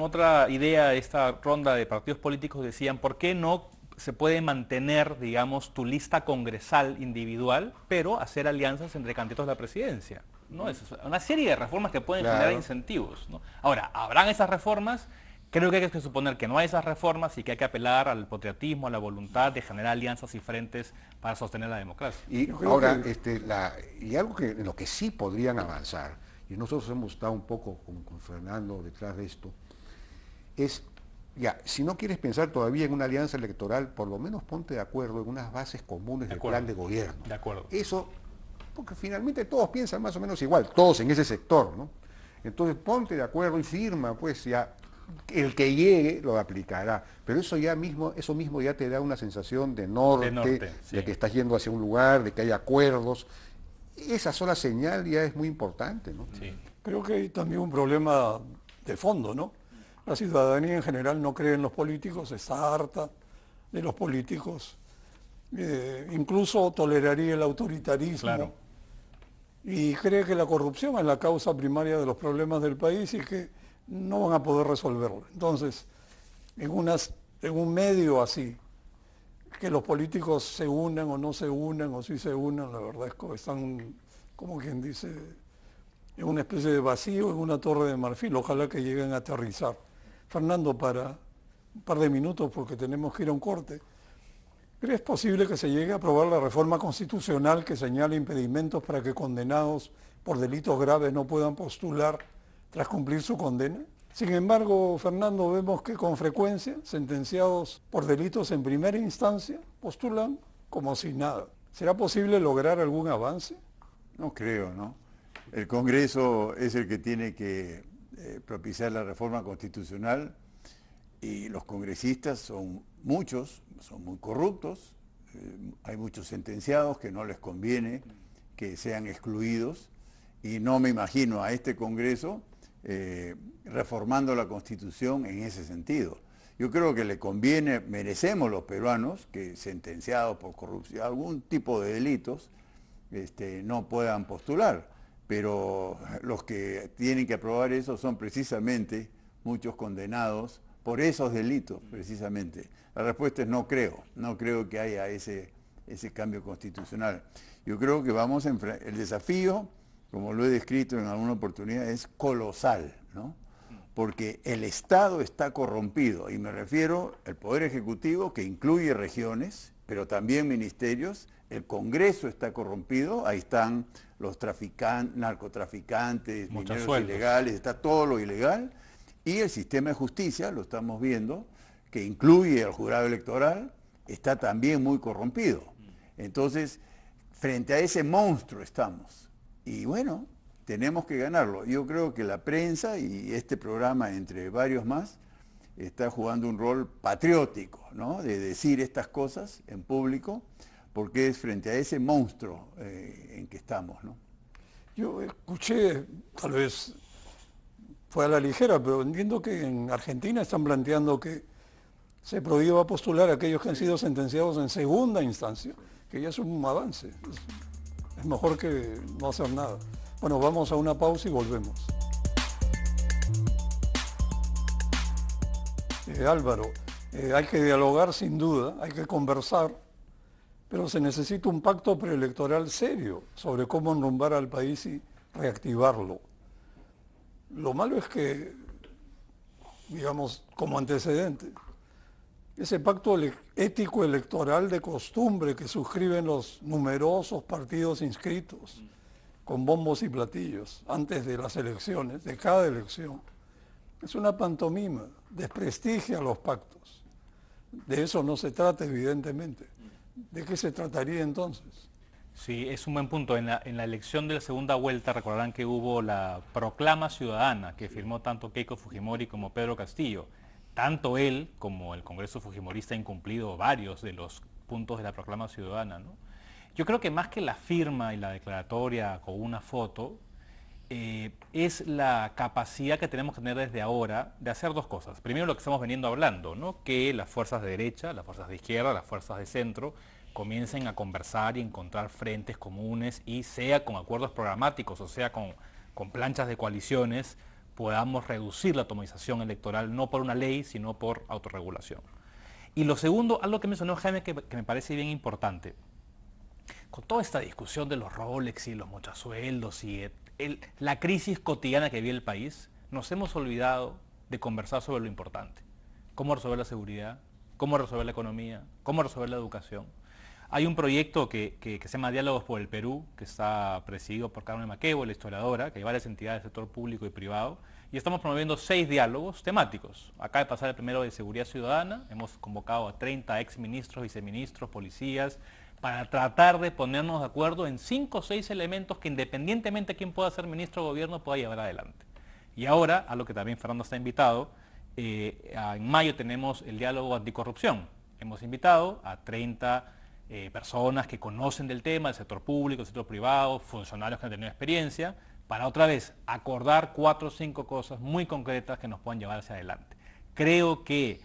otra idea de esta ronda de partidos políticos decían, ¿por qué no se puede mantener, digamos, tu lista congresal individual, pero hacer alianzas entre candidatos a la presidencia? ¿No? Es una serie de reformas que pueden Claro. generar incentivos, ¿no? Ahora, ¿habrán esas reformas? Creo que hay que suponer que no hay esas reformas y que hay que apelar al patriotismo, a la voluntad de generar alianzas y frentes para sostener la democracia. Y Yo creo ahora, que- y algo en lo que sí podrían avanzar, y nosotros hemos estado un poco con Fernando detrás de esto, es, ya, si no quieres pensar todavía en una alianza electoral, por lo menos ponte de acuerdo en unas bases comunes De del acuerdo. plan de gobierno. De acuerdo. Eso, porque finalmente todos piensan más o menos igual, todos en ese sector, ¿no? Entonces ponte de acuerdo y firma, pues ya, el que llegue lo aplicará, pero eso mismo ya te da una sensación de norte, sí. de que estás yendo hacia un lugar, de que hay acuerdos. Esa sola señal ya es muy importante, ¿no? Sí. Creo que hay también un problema de fondo, ¿no? La ciudadanía en general no cree en los políticos, está harta de los políticos, incluso toleraría el autoritarismo Claro. y cree que la corrupción es la causa primaria de los problemas del país y que no van a poder resolverlo. Entonces, en un medio así, que los políticos se unan o no se unan, o sí se unan, la verdad es que están, como quien dice, en una especie de vacío, en una torre de marfil. Ojalá que lleguen a aterrizar. Fernando, para un par de minutos, porque tenemos que ir a un corte. ¿Crees posible que se llegue a aprobar la reforma constitucional que señala impedimentos para que condenados por delitos graves no puedan postular tras cumplir su condena? Sin embargo, Fernando, vemos que con frecuencia sentenciados por delitos en primera instancia postulan como si nada. ¿Será posible lograr algún avance? No creo, ¿no? El Congreso es el que tiene que propiciar la reforma constitucional y los congresistas son muchos, son muy corruptos, hay muchos sentenciados que no les conviene que sean excluidos y no me imagino a este Congreso reformando la Constitución en ese sentido. Yo creo que le conviene, merecemos los peruanos que sentenciados por corrupción, algún tipo de delitos, no puedan postular, pero los que tienen que aprobar eso son precisamente muchos condenados por esos delitos, precisamente. La respuesta es no creo que haya ese cambio constitucional. Yo creo que el desafío, como lo he descrito en alguna oportunidad, es colosal, ¿no? Porque el Estado está corrompido, y me refiero al Poder Ejecutivo, que incluye regiones, pero también ministerios. El Congreso está corrompido, ahí están los narcotraficantes, Muchos mineros sueldos. ilegales, está todo lo ilegal, y el sistema de justicia, lo estamos viendo, que incluye al jurado electoral, está también muy corrompido. Entonces, frente a ese monstruo estamos, y bueno, tenemos que ganarlo. Yo creo que la prensa y este programa, entre varios más, está jugando un rol patriótico, ¿no? De decir estas cosas en público, porque es frente a ese monstruo en que estamos, ¿no? Yo escuché, tal vez fue a la ligera, pero entiendo que en Argentina están planteando que se prohíba postular a aquellos que han sido sentenciados en segunda instancia, que ya es un avance. Es mejor que no hacer nada. Bueno, vamos a una pausa y volvemos. Álvaro, hay que dialogar sin duda, hay que conversar, pero se necesita un pacto preelectoral serio sobre cómo enrumbar al país y reactivarlo. Lo malo es que, digamos, como antecedente, ese pacto ético electoral de costumbre que suscriben los numerosos partidos inscritos con bombos y platillos antes de las elecciones, de cada elección, es una pantomima, desprestigia los pactos. De eso no se trata, evidentemente. ¿De qué se trataría entonces? Sí, es un buen punto. En la elección de la segunda vuelta recordarán que hubo la proclama ciudadana que firmó tanto Keiko Fujimori como Pedro Castillo. Tanto él como el Congreso Fujimorista ha incumplido varios de los puntos de la proclama ciudadana, ¿no? Yo creo que más que la firma y la declaratoria con una foto, es la capacidad que tenemos que tener desde ahora de hacer dos cosas. Primero, lo que estamos veniendo hablando, ¿no? Que las fuerzas de derecha, las fuerzas de izquierda, las fuerzas de centro comiencen a conversar y encontrar frentes comunes y sea con acuerdos programáticos o sea con planchas de coaliciones, podamos reducir la atomización electoral no por una ley, sino por autorregulación. Y lo segundo, algo que mencionó Jaime que me parece bien importante. Con toda esta discusión de los Rolex y los mochasueldos y la crisis cotidiana que vive el país, nos hemos olvidado de conversar sobre lo importante. Cómo resolver la seguridad, cómo resolver la economía, cómo resolver la educación. Hay un proyecto que se llama Diálogos por el Perú, que está presidido por Carmen Maquebo, la historiadora, que hay varias entidades del sector público y privado, y estamos promoviendo 6 diálogos temáticos. Acaba de pasar el primero de Seguridad Ciudadana, hemos convocado a 30 exministros, viceministros, policías, para tratar de ponernos de acuerdo en 5 o 6 elementos que independientemente de quién pueda ser ministro de gobierno pueda llevar adelante. Y ahora, a lo que también Fernando está invitado, en mayo tenemos el diálogo anticorrupción. Hemos invitado a 30 personas que conocen del tema, del sector público, del sector privado, funcionarios que han tenido experiencia, para otra vez acordar 4 o 5 cosas muy concretas que nos puedan llevar hacia adelante. Creo que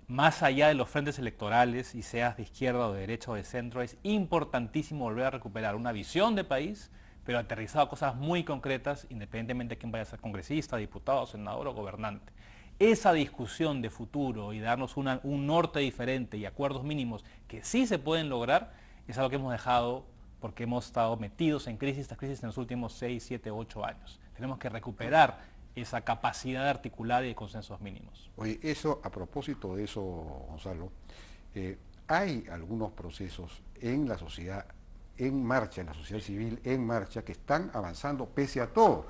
más allá de los frentes electorales, y seas de izquierda o de derecha o de centro, es importantísimo volver a recuperar una visión de país, pero aterrizado a cosas muy concretas, independientemente de quién vaya a ser congresista, diputado, senador o gobernante. Esa discusión de futuro y darnos un norte diferente y acuerdos mínimos que sí se pueden lograr, es algo que hemos dejado porque hemos estado metidos en crisis, estas crisis en los últimos 6, 7, 8 años. Tenemos que recuperar esa capacidad de articular y de consensos mínimos. Oye, eso, a propósito de eso, Gonzalo, hay algunos procesos en la sociedad en marcha, en la sociedad civil en marcha, que están avanzando pese a todo.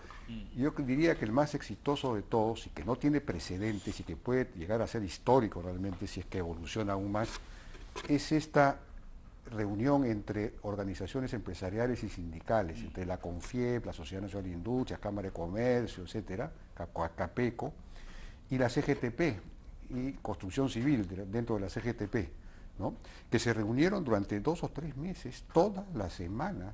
Yo diría que el más exitoso de todos y que no tiene precedentes y que puede llegar a ser histórico realmente si es que evoluciona aún más, es esta reunión entre organizaciones empresariales y sindicales, entre la CONFIEP, la Sociedad Nacional de Industrias, Cámara de Comercio, etcétera, CAPECO, y la CGTP, y Construcción Civil dentro de la CGTP, ¿no? Que se reunieron durante 2 o 3 meses, todas las semanas,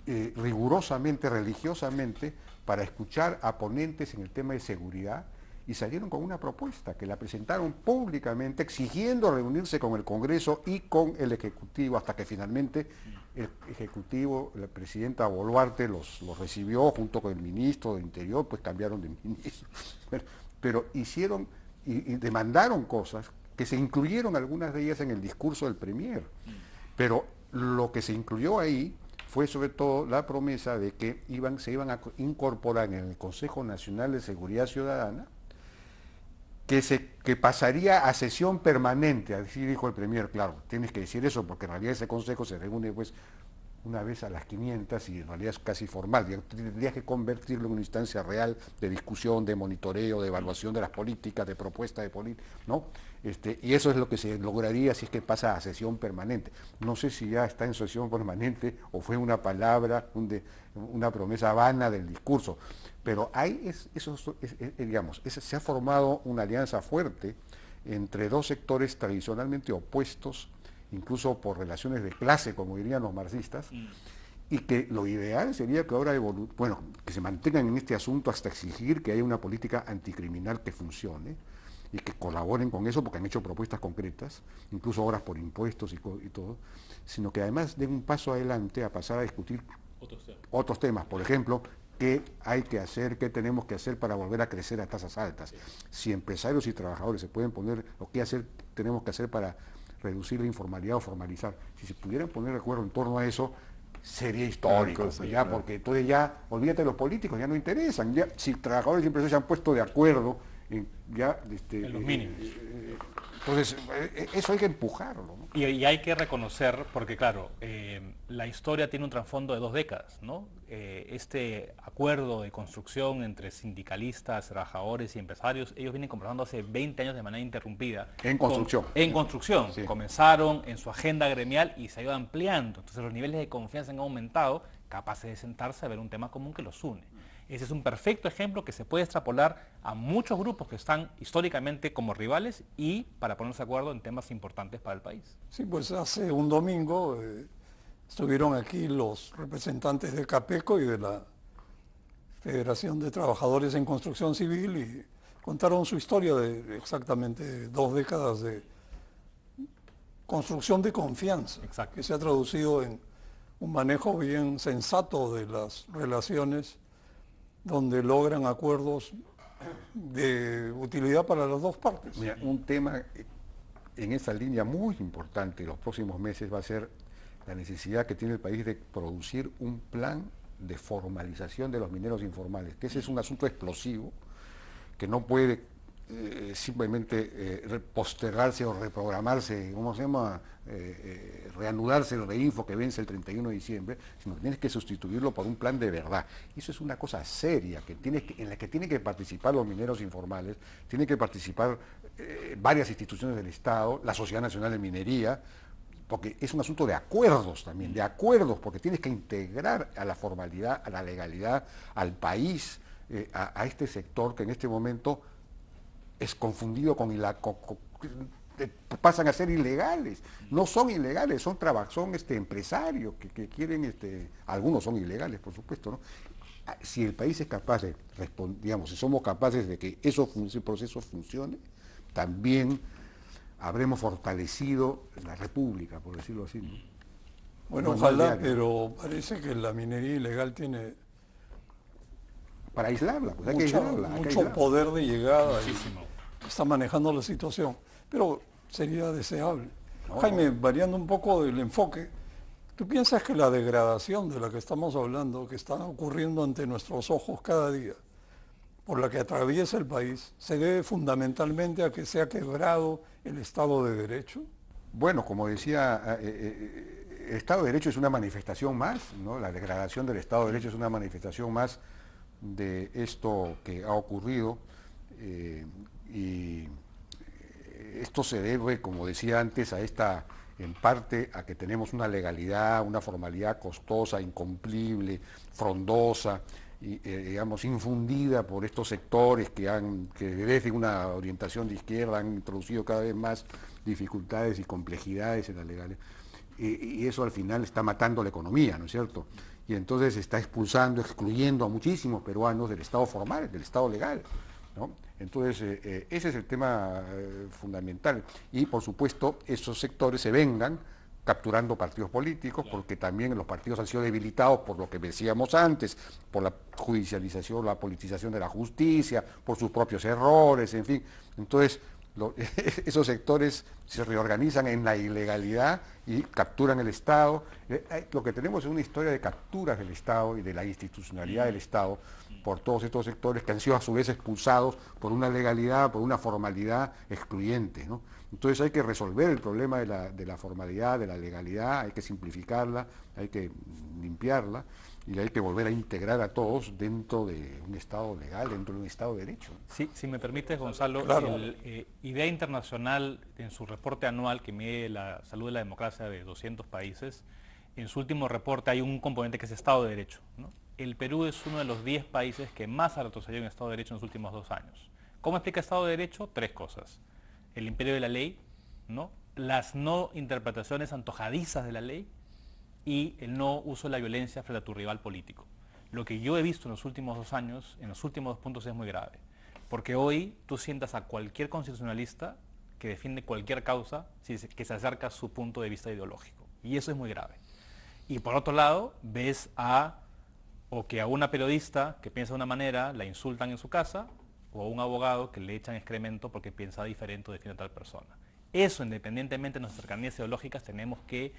rigurosamente, religiosamente, para escuchar a ponentes en el tema de seguridad, y salieron con una propuesta que la presentaron públicamente exigiendo reunirse con el Congreso y con el Ejecutivo, hasta que finalmente el Ejecutivo, la presidenta Boluarte los recibió junto con el ministro de Interior, pues cambiaron de ministro. Pero hicieron y demandaron cosas que se incluyeron algunas de ellas en el discurso del Premier. Pero lo que se incluyó ahí fue sobre todo la promesa de que se iban a incorporar en el Consejo Nacional de Seguridad Ciudadana, que pasaría a sesión permanente, así dijo el Premier. Claro, tienes que decir eso porque en realidad ese consejo se reúne pues una vez a las 500 y en realidad es casi formal. Tendrías que convertirlo en una instancia real de discusión, de monitoreo, de evaluación de las políticas, de propuesta de política, ¿no? Y eso es lo que se lograría si es que pasa a sesión permanente. No sé si ya está en sesión permanente o fue una palabra, una promesa vana del discurso, pero se ha formado una alianza fuerte entre 2 sectores tradicionalmente opuestos, incluso por relaciones de clase, como dirían los marxistas, y que lo ideal sería que ahora que se mantengan en este asunto hasta exigir que haya una política anticriminal que funcione y que colaboren con eso, porque han hecho propuestas concretas, incluso ahora por impuestos y todo, sino que además den un paso adelante a pasar a discutir otros temas. Por ejemplo, qué hay que hacer, qué tenemos que hacer para volver a crecer a tasas altas. Si empresarios y trabajadores se pueden poner, o qué tenemos que hacer para reducir la informalidad o formalizar. Si se pudieran poner de acuerdo en torno a eso, sería histórico, Cosa, pues ya, claro. porque entonces ya, olvídate de los políticos, ya no interesan. Ya, si trabajadores y empresarios se han puesto de acuerdo en, ya, En los mínimos. entonces eso hay que empujarlo, ¿no? Y hay que reconocer, porque claro, la historia tiene un trasfondo de 2 décadas, ¿no? Este acuerdo de construcción entre sindicalistas, trabajadores y empresarios, ellos vienen conversando hace 20 años de manera interrumpida. En construcción. En construcción. Sí. Comenzaron en su agenda gremial y se ha ido ampliando. Entonces los niveles de confianza han aumentado, capaces de sentarse a ver un tema común que los une. Ese es un perfecto ejemplo que se puede extrapolar a muchos grupos que están históricamente como rivales y para ponerse de acuerdo en temas importantes para el país. Sí, pues hace un domingo estuvieron aquí los representantes de CAPECO y de la Federación de Trabajadores en Construcción Civil y contaron su historia de exactamente 2 décadas de construcción de confianza, Exacto. que se ha traducido en un manejo bien sensato de las relaciones, donde logran acuerdos de utilidad para las 2 partes. Mira, un tema en esa línea muy importante en los próximos meses va a ser la necesidad que tiene el país de producir un plan de formalización de los mineros informales, que ese es un asunto explosivo que no puede simplemente postergarse o reprogramarse, ¿cómo se llama? Reanudarse el reinfo que vence el 31 de diciembre, sino que tienes que sustituirlo por un plan de verdad. Eso es una cosa seria en la que tienen que participar los mineros informales, tienen que participar varias instituciones del Estado, la Sociedad Nacional de Minería, porque es un asunto de acuerdos también, porque tienes que integrar a la formalidad, a la legalidad, al país, a este sector que en este momento es confundido pasan a ser ilegales. No son ilegales, son empresarios que quieren, algunos son ilegales, por supuesto, ¿no? Si el país es capaz de digamos, si somos capaces de que ese proceso funcione, también habremos fortalecido la República, por decirlo así, ¿no? Bueno, No, no ojalá, es diario. pero parece que la minería ilegal tiene Para aislarla, pues hay que aislarla. hay que mucho aislarla. poder de llegada y Muchísimo. está manejando la situación, pero sería deseable. No, Jaime, variando un poco del enfoque, ¿tú piensas que la degradación de la que estamos hablando, que está ocurriendo ante nuestros ojos cada día, por la que atraviesa el país, se debe fundamentalmente a que se ha quebrado el Estado de Derecho? Bueno, como decía, el Estado de Derecho es una manifestación más, ¿no? La degradación del Estado de Derecho es una manifestación más de esto que ha ocurrido y esto se debe, como decía antes, en parte a que tenemos una legalidad, una formalidad costosa, incumplible, frondosa, y, digamos, infundida por estos sectores que desde una orientación de izquierda han introducido cada vez más dificultades y complejidades en las legales. Y eso al final está matando la economía, ¿no es cierto? Y entonces está excluyendo a muchísimos peruanos del Estado formal, del Estado legal, ¿no? Entonces, ese es el tema fundamental. Y, por supuesto, esos sectores se vengan capturando partidos políticos, porque también los partidos han sido debilitados por lo que decíamos antes, por la judicialización, la politización de la justicia, por sus propios errores, en fin. Entonces, esos sectores se reorganizan en la ilegalidad y capturan el Estado. Lo que tenemos es una historia de capturas del Estado y de la institucionalidad del Estado por todos estos sectores que han sido a su vez expulsados por una legalidad, por una formalidad excluyente, ¿no? Entonces hay que resolver el problema de la formalidad, de la legalidad, hay que simplificarla, hay que limpiarla y hay que volver a integrar a todos dentro de un Estado legal, dentro de un Estado de Derecho. Sí, si me permites, Gonzalo, Claro. IDEA Internacional, en su reporte anual que mide la salud de la democracia de 200 países, en su último reporte hay un componente que es Estado de Derecho, ¿no? El Perú es uno de los 10 países que más ha retrocedido en Estado de Derecho en los últimos 2 años. ¿Cómo explica Estado de Derecho? 3 cosas. El imperio de la ley, ¿no? Las no interpretaciones antojadizas de la ley y el no uso de la violencia frente a tu rival político. Lo que yo he visto en los últimos 2 años, en los últimos 2 puntos, es muy grave. Porque hoy tú sientas a cualquier constitucionalista que defiende cualquier causa que se acerca a su punto de vista ideológico. Y eso es muy grave. Y por otro lado, ves que a una periodista que piensa de una manera la insultan en su casa, o a un abogado que le echan excremento porque piensa diferente o defiende a tal persona. Eso, independientemente de nuestras cercanías ideológicas, tenemos que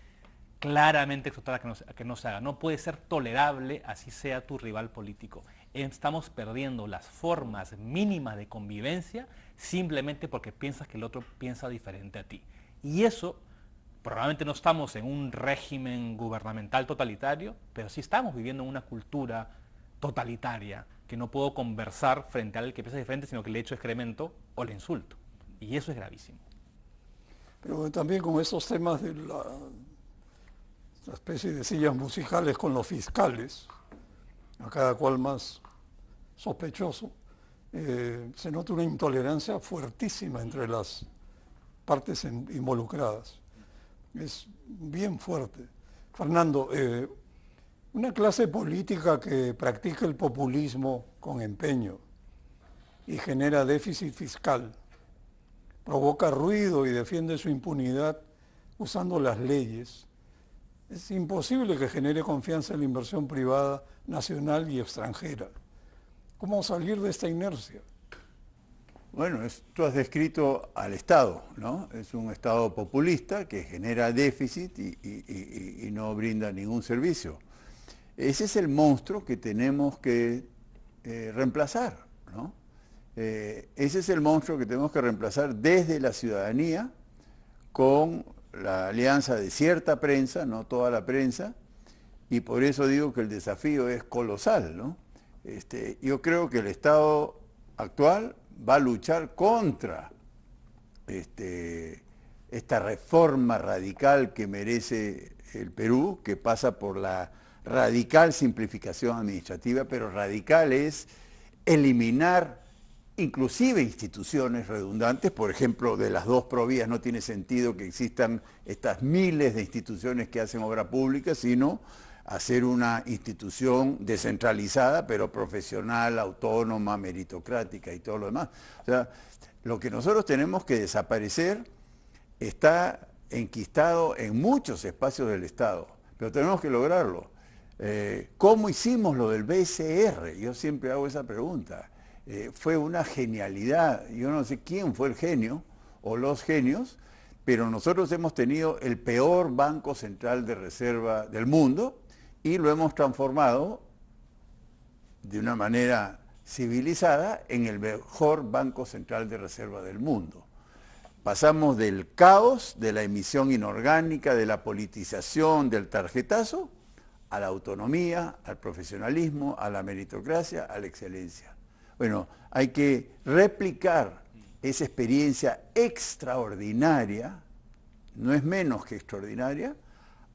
claramente exhortar a que no se haga. No puede ser tolerable, así sea tu rival político. Estamos perdiendo las formas mínimas de convivencia simplemente porque piensas que el otro piensa diferente a ti. Y eso, probablemente no estamos en un régimen gubernamental totalitario, pero sí estamos viviendo en una cultura totalitaria, que no puedo conversar frente al que piensa diferente, sino que le echo excremento o le insulto. Y eso es gravísimo. Pero también con estos temas de la especie de sillas musicales con los fiscales, a cada cual más sospechoso, se nota una intolerancia fuertísima entre las partes involucradas. Es bien fuerte. Fernando, una clase política que practica el populismo con empeño y genera déficit fiscal, provoca ruido y defiende su impunidad usando las leyes, es imposible que genere confianza en la inversión privada nacional y extranjera. ¿Cómo salir de esta inercia? Bueno, tú has descrito al Estado, ¿no? Es un Estado populista que genera déficit y no brinda ningún servicio. Ese es el monstruo que tenemos que reemplazar, ¿no? Ese es el monstruo que tenemos que reemplazar desde la ciudadanía con la alianza de cierta prensa, no toda la prensa, y por eso digo que el desafío es colosal, ¿no? Yo creo que el Estado actual va a luchar contra esta reforma radical que merece el Perú, que pasa por la radical simplificación administrativa, pero radical es eliminar inclusive instituciones redundantes. Por ejemplo, de las dos provías no tiene sentido que existan estas miles de instituciones que hacen obra pública, sino hacer una institución descentralizada, pero profesional, autónoma, meritocrática y todo lo demás. O sea, lo que nosotros tenemos que desaparecer está enquistado en muchos espacios del Estado, pero tenemos que lograrlo. ¿Cómo hicimos lo del BCR? Yo siempre hago esa pregunta. Fue una genialidad. Yo no sé quién fue el genio o los genios, pero nosotros hemos tenido el peor banco central de reserva del mundo y lo hemos transformado de una manera civilizada en el mejor banco central de reserva del mundo. Pasamos del caos, de la emisión inorgánica, de la politización, del tarjetazo, a la autonomía, al profesionalismo, a la meritocracia, a la excelencia. Bueno, hay que replicar esa experiencia extraordinaria, no es menos que extraordinaria,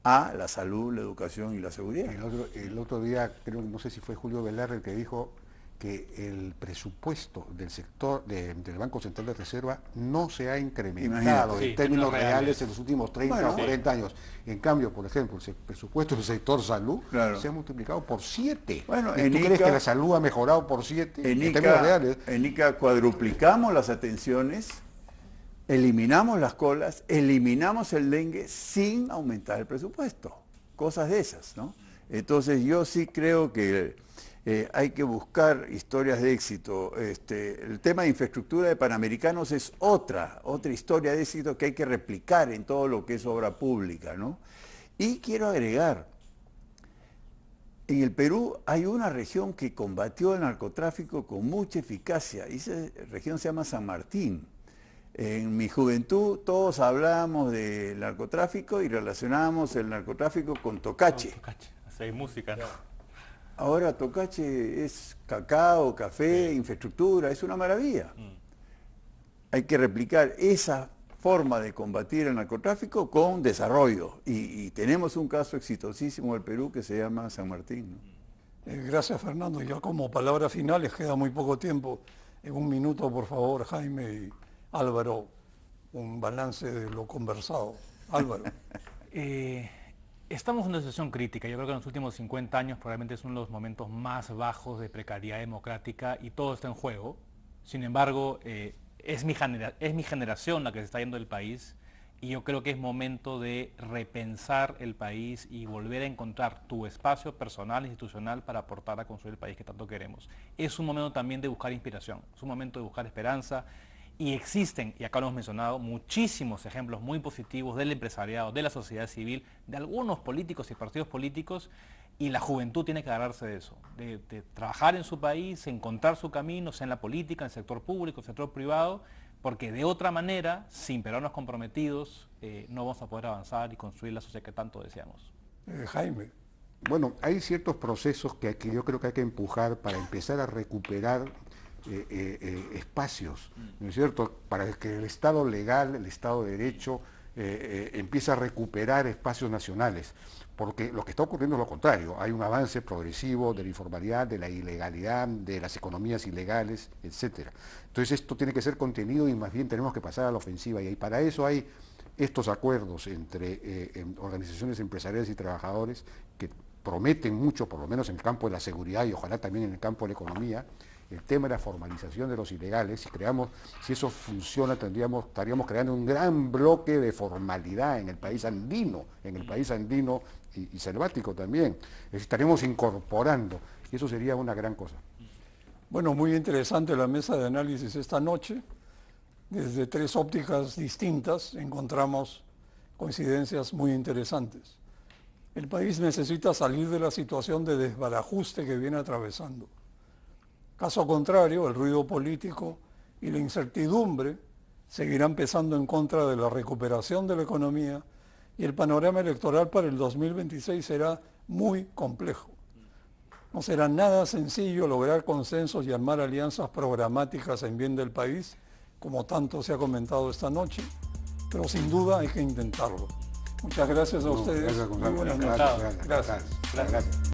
a la salud, la educación y la seguridad. El otro día, creo, no sé si fue Julio Velarde el que dijo que el presupuesto del sector del Banco Central de Reserva no se ha incrementado en términos reales en los últimos 30 o 40 años. En cambio, por ejemplo, el presupuesto del sector salud se ha multiplicado por 7. Bueno, ¿Tú crees que la salud ha mejorado por 7 en términos reales? En ICA cuadruplicamos las atenciones, eliminamos las colas, eliminamos el dengue sin aumentar el presupuesto. Cosas de esas, ¿no? Entonces yo sí creo que hay que buscar historias de éxito. El tema de infraestructura de Panamericanos es otra historia de éxito que hay que replicar en todo lo que es obra pública, ¿no? Y quiero agregar, en el Perú hay una región que combatió el narcotráfico con mucha eficacia, y esa región se llama San Martín. En mi juventud todos hablábamos del narcotráfico y relacionábamos el narcotráfico con Tocache. Tocache, hacer música, ¿no? Ahora Tocache es cacao, café, infraestructura, es una maravilla. Hay que replicar esa forma de combatir el narcotráfico con desarrollo. Y tenemos un caso exitosísimo en el Perú que se llama San Martín, ¿no? Gracias, Fernando. Ya como palabras finales, queda muy poco tiempo. En un minuto, por favor, Jaime y Álvaro, un balance de lo conversado. Álvaro. Estamos en una situación crítica. Yo creo que en los últimos 50 años probablemente es uno de los momentos más bajos de precariedad democrática y todo está en juego. Sin embargo, es mi generación la que se está yendo del país y yo creo que es momento de repensar el país y volver a encontrar tu espacio personal, institucional para aportar a construir el país que tanto queremos. Es un momento también de buscar inspiración, es un momento de buscar esperanza Y existen, y acá lo hemos mencionado, muchísimos ejemplos muy positivos del empresariado, de la sociedad civil, de algunos políticos y partidos políticos, y la juventud tiene que agarrarse de eso, de trabajar en su país, encontrar su camino, sea en la política, en el sector público, en el sector privado, porque de otra manera, sin peruanos comprometidos, no vamos a poder avanzar y construir la sociedad que tanto deseamos. Jaime. Bueno, hay ciertos procesos que yo creo que hay que empujar para empezar a recuperar espacios, ¿no es cierto? Para que el Estado legal, el Estado de Derecho, empiece a recuperar espacios nacionales, porque lo que está ocurriendo es lo contrario, hay un avance progresivo de la informalidad, de la ilegalidad, de las economías ilegales, etcétera. Entonces esto tiene que ser contenido y más bien tenemos que pasar a la ofensiva, y para eso hay estos acuerdos entre organizaciones empresariales y trabajadores que prometen mucho, por lo menos en el campo de la seguridad y ojalá también en el campo de la economía. El tema de la formalización de los ilegales, si eso funciona, estaríamos creando un gran bloque de formalidad en el país andino, y selvático también. Estaríamos incorporando, y eso sería una gran cosa. Bueno, muy interesante la mesa de análisis esta noche. Desde 3 ópticas distintas encontramos coincidencias muy interesantes. El país necesita salir de la situación de desbarajuste que viene atravesando. Caso contrario, el ruido político y la incertidumbre seguirán pesando en contra de la recuperación de la economía y el panorama electoral para el 2026 será muy complejo. No será nada sencillo lograr consensos y armar alianzas programáticas en bien del país, como tanto se ha comentado esta noche, pero sin duda hay que intentarlo. Muchas gracias a ustedes. Gracias, Muy buenas noches. Gracias.